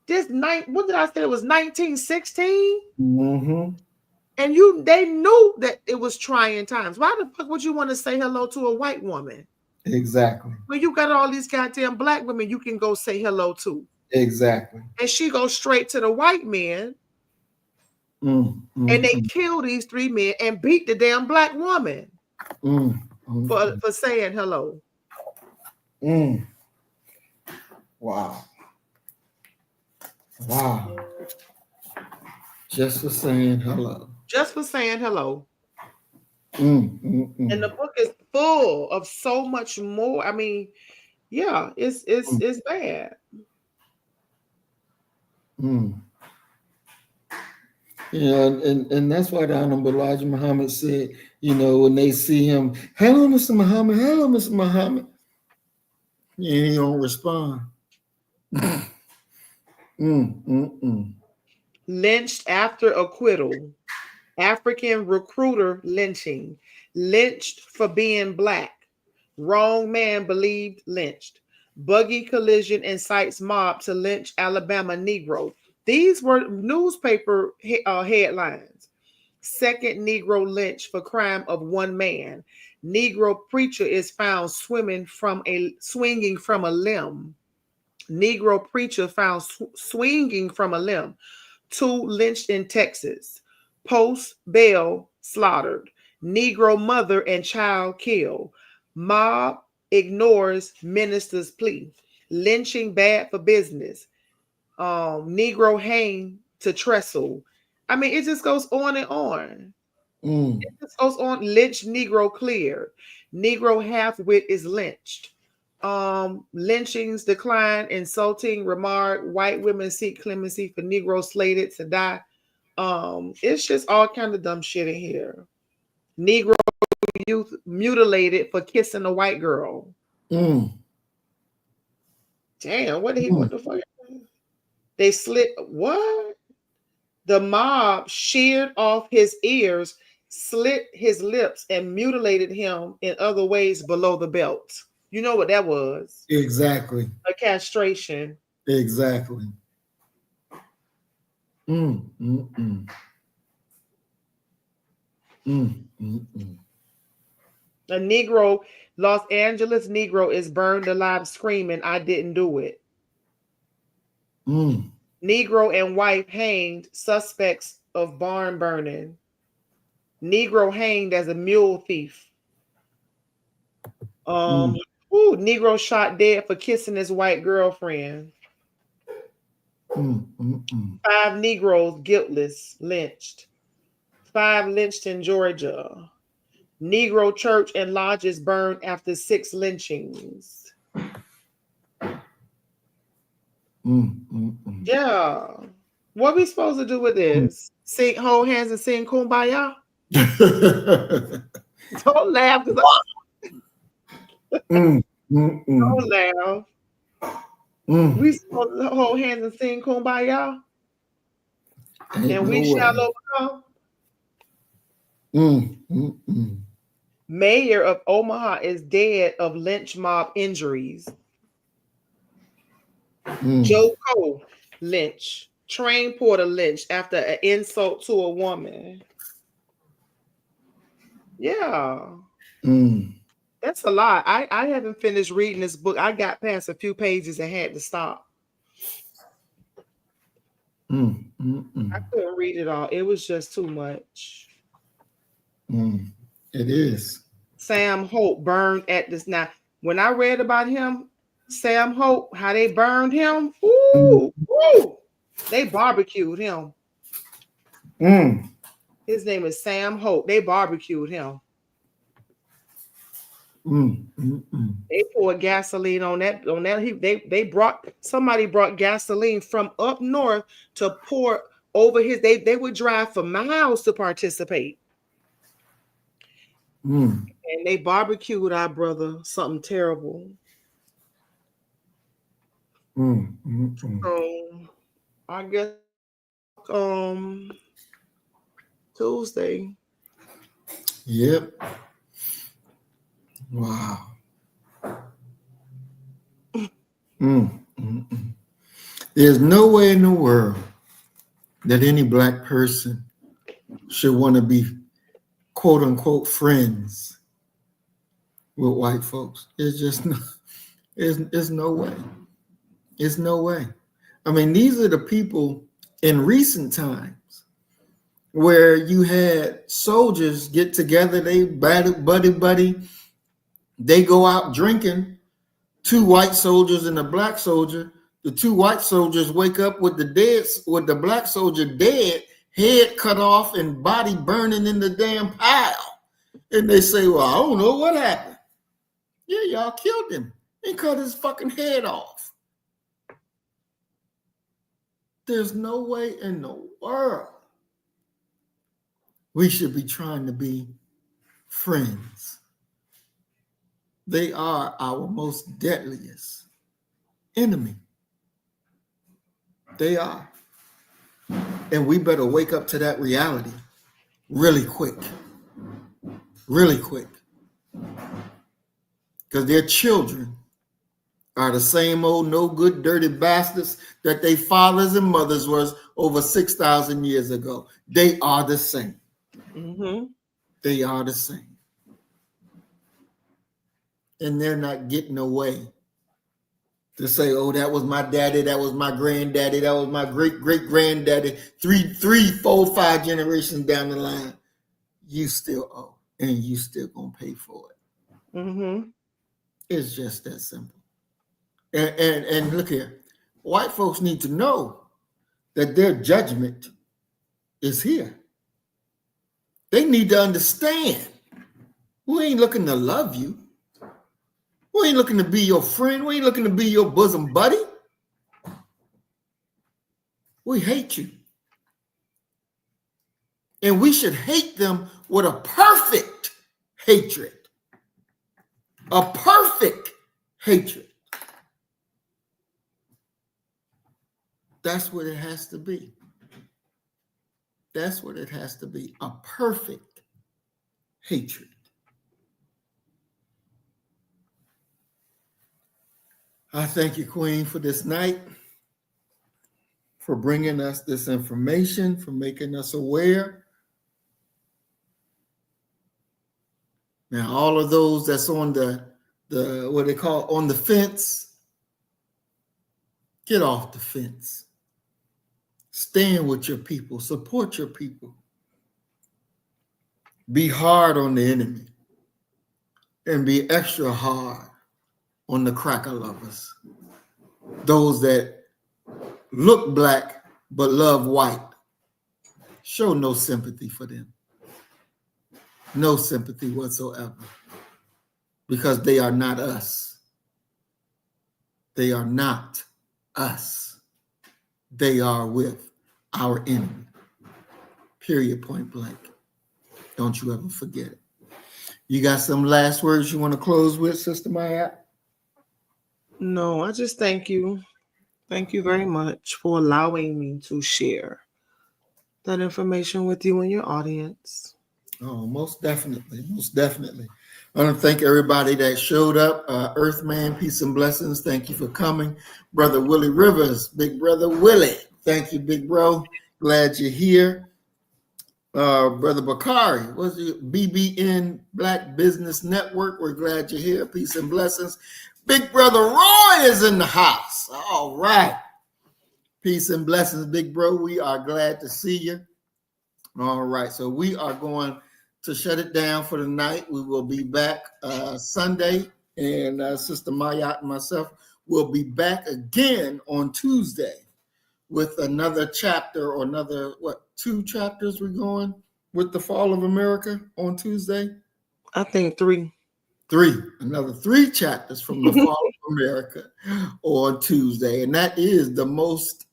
[SPEAKER 3] What did I say? It was 1916. And they knew that it was trying times. Why the fuck would you want to say hello to a white woman?
[SPEAKER 2] Exactly.
[SPEAKER 3] When you got all these goddamn black women you can go say hello to.
[SPEAKER 2] Exactly.
[SPEAKER 3] And she goes straight to the white men. And they kill these three men and beat the damn black woman for saying hello.
[SPEAKER 2] Wow. Wow. Just for saying hello.
[SPEAKER 3] Just for saying hello. And the book is full of so much more. I mean, yeah, it's bad.
[SPEAKER 2] And that's why the Honorable Elijah Muhammad said, when they see him, "Hello, Mr. Muhammad, hello, Mr. Muhammad," and he don't respond.
[SPEAKER 3] Lynched after acquittal. African recruiter lynching. Lynched for being black. Wrong man believed lynched. Buggy collision incites mob to lynch Alabama Negro. These were newspaper headlines. Second Negro lynch for crime of one man. Negro preacher is found swinging from a limb. Negro preacher found swinging from a limb. Two lynched in Texas. Post bail slaughtered. Negro mother and child killed. Mob ignores minister's plea. Lynching bad for business. Negro hang to trestle. I mean, it just goes on and on. It just goes on. Lynch Negro cleared. Negro half-wit is lynched. Lynchings decline. Insulting remark. White women seek clemency for Negro slated to die. It's just all kind of dumb shit in here. Negro youth mutilated for kissing a white girl. Damn, what the fuck? They slit what? The mob sheared off his ears, slit his lips, and mutilated him in other ways below the belt. You know what that was?
[SPEAKER 2] Exactly.
[SPEAKER 3] A castration.
[SPEAKER 2] Exactly. Mm, mm, mm. Mm, mm, mm.
[SPEAKER 3] A Negro, Los Angeles Negro, is burned alive screaming, "I didn't do it."
[SPEAKER 2] Mm,
[SPEAKER 3] Negro and wife hanged, suspects of barn burning. Negro hanged as a mule thief.
[SPEAKER 2] mm,
[SPEAKER 3] Um, Negro shot dead for kissing his white girlfriend.
[SPEAKER 2] mm, mm, mm.
[SPEAKER 3] 5 Negroes guiltless lynched. 5 lynched in Georgia. Negro church and lodges burned after 6 lynchings.
[SPEAKER 2] Mm, mm, mm.
[SPEAKER 3] Yeah. What we supposed to do with this? Sing, hold hands and sing kumbaya? Don't laugh, because
[SPEAKER 2] Mm, mm,
[SPEAKER 3] don't
[SPEAKER 2] mm,
[SPEAKER 3] laugh.
[SPEAKER 2] mm.
[SPEAKER 3] We supposed to hold hands and sing kumbaya,
[SPEAKER 2] Ain't
[SPEAKER 3] and
[SPEAKER 2] no
[SPEAKER 3] we
[SPEAKER 2] way.
[SPEAKER 3] shall overcome.
[SPEAKER 2] Mm, mm, mm.
[SPEAKER 3] Mayor of Omaha is dead of lynch mob injuries.
[SPEAKER 2] Mm,
[SPEAKER 3] Joe Cole lynch. Train porter lynch after an insult to a woman. Yeah.
[SPEAKER 2] mm,
[SPEAKER 3] That's a lot. I haven't finished reading this book. I got past a few pages and had to stop.
[SPEAKER 2] mm, mm,
[SPEAKER 3] I
[SPEAKER 2] mm,
[SPEAKER 3] couldn't read it all. It was just too much.
[SPEAKER 2] mm. It is.
[SPEAKER 3] Sam Hope burned at this. Now, when I read about him, Sam Hope, how they burned him,
[SPEAKER 2] Mm,
[SPEAKER 3] they barbecued him.
[SPEAKER 2] mm,
[SPEAKER 3] His name is Sam Hope. They barbecued him.
[SPEAKER 2] mm, mm, mm.
[SPEAKER 3] They poured gasoline on that. They brought somebody brought gasoline from up north to pour over his. They would drive for miles to participate,
[SPEAKER 2] Mm,
[SPEAKER 3] and they barbecued our brother. Something terrible.
[SPEAKER 2] mm, mm, mm.
[SPEAKER 3] So I guess Tuesday.
[SPEAKER 2] Yep. Wow. Mm, mm, mm. There's no way in the world that any black person should want to be quote unquote friends with white folks. It's just no, it's no way. It's no way. I mean, these are the people in recent times where you had soldiers get together, they buddy, they go out drinking, 2 white soldiers and a black soldier. The 2 white soldiers wake up with the black soldier dead, head cut off and body burning in the damn pile. And they say, well, I don't know what happened. Yeah, y'all killed him and cut his fucking head off. There's no way in the world we should be trying to be friends. They are our most deadliest enemy. They are. And we better wake up to that reality really quick. Really quick. Because their children are the same old no good dirty bastards that their fathers and mothers was over 6,000 years ago. They are the same.
[SPEAKER 3] Mm-hmm.
[SPEAKER 2] They are the same. And they're not getting away to say, oh, that was my daddy, that was my granddaddy, that was my great-great-granddaddy, three, 4, 5 generations down the line. You still owe, and you still gonna pay for it.
[SPEAKER 3] Mm-hmm.
[SPEAKER 2] It's just that simple. And look here, white folks need to know that their judgment is here. They need to understand. We ain't looking to love you. We ain't looking to be your friend. We ain't looking to be your bosom buddy. We hate you. And we should hate them with a perfect hatred. A perfect hatred. That's what it has to be. That's what it has to be, a perfect hatred. I thank you, Queen, for this night, for bringing us this information, for making us aware. Now, all of those that's on the what they call on the fence, get off the fence. Stand with your people, support your people. Be hard on the enemy and be extra hard on the cracker lovers. Those that look black but love white. Show no sympathy for them. No sympathy whatsoever. Because they are not us. They are not us. They are with our enemy. Period, point blank. Don't you ever forget it. You got some last words you want to close with, Sister Maya?
[SPEAKER 3] No, I just thank you. Thank you very much for allowing me to share that information with you and your audience.
[SPEAKER 2] Oh, most definitely. Most definitely. I want to thank everybody that showed up. Earthman, peace and blessings. Thank you for coming. Brother Willie Rivers, Big Brother Willie. Thank you, big bro. Glad you're here. Brother Bakari, what's it? BBN Black Business Network. We're glad you're here. Peace and blessings. Big Brother Roy is in the house. All right. Peace and blessings, big bro. We are glad to see you. All right. So we are going to shut it down for the night. We will be back Sunday, and Sister Maya and myself will be back again on Tuesday with another chapter or another, 2 chapters we're going with the Fall of America on Tuesday?
[SPEAKER 3] I think 3.
[SPEAKER 2] 3, another 3 chapters from the Fall of America on Tuesday. And that is the most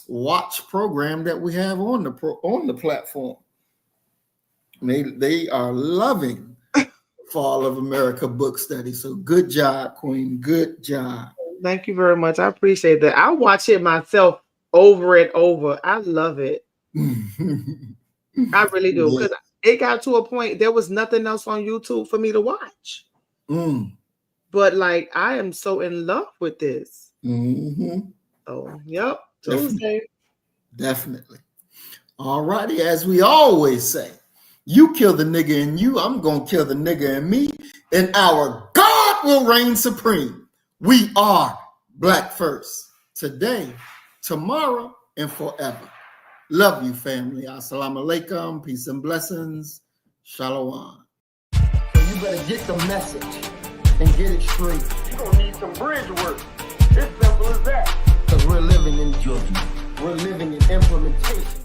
[SPEAKER 2] watched program that we have on the platform. They are loving Fall of America book study. So good job, Queen. Good job.
[SPEAKER 3] Thank you very much. I appreciate that. I watch it myself over and over. I love it. I really do. Because it got to a point, there was nothing else on YouTube for me to watch. But like, I am so in love with this. Oh, yep. Tuesday.
[SPEAKER 2] Definitely. All righty. As we always say, you kill the nigga in you, I'm going to kill the nigga in me, and our God will reign supreme. We are Black first. Today, tomorrow, and forever. Love you, family. Assalamu alaikum. Peace and blessings. Shalom.
[SPEAKER 1] So you better get the message and get it straight. You're going to need some bridge work. It's simple as that. Because we're living in judgment. We're living in implementation.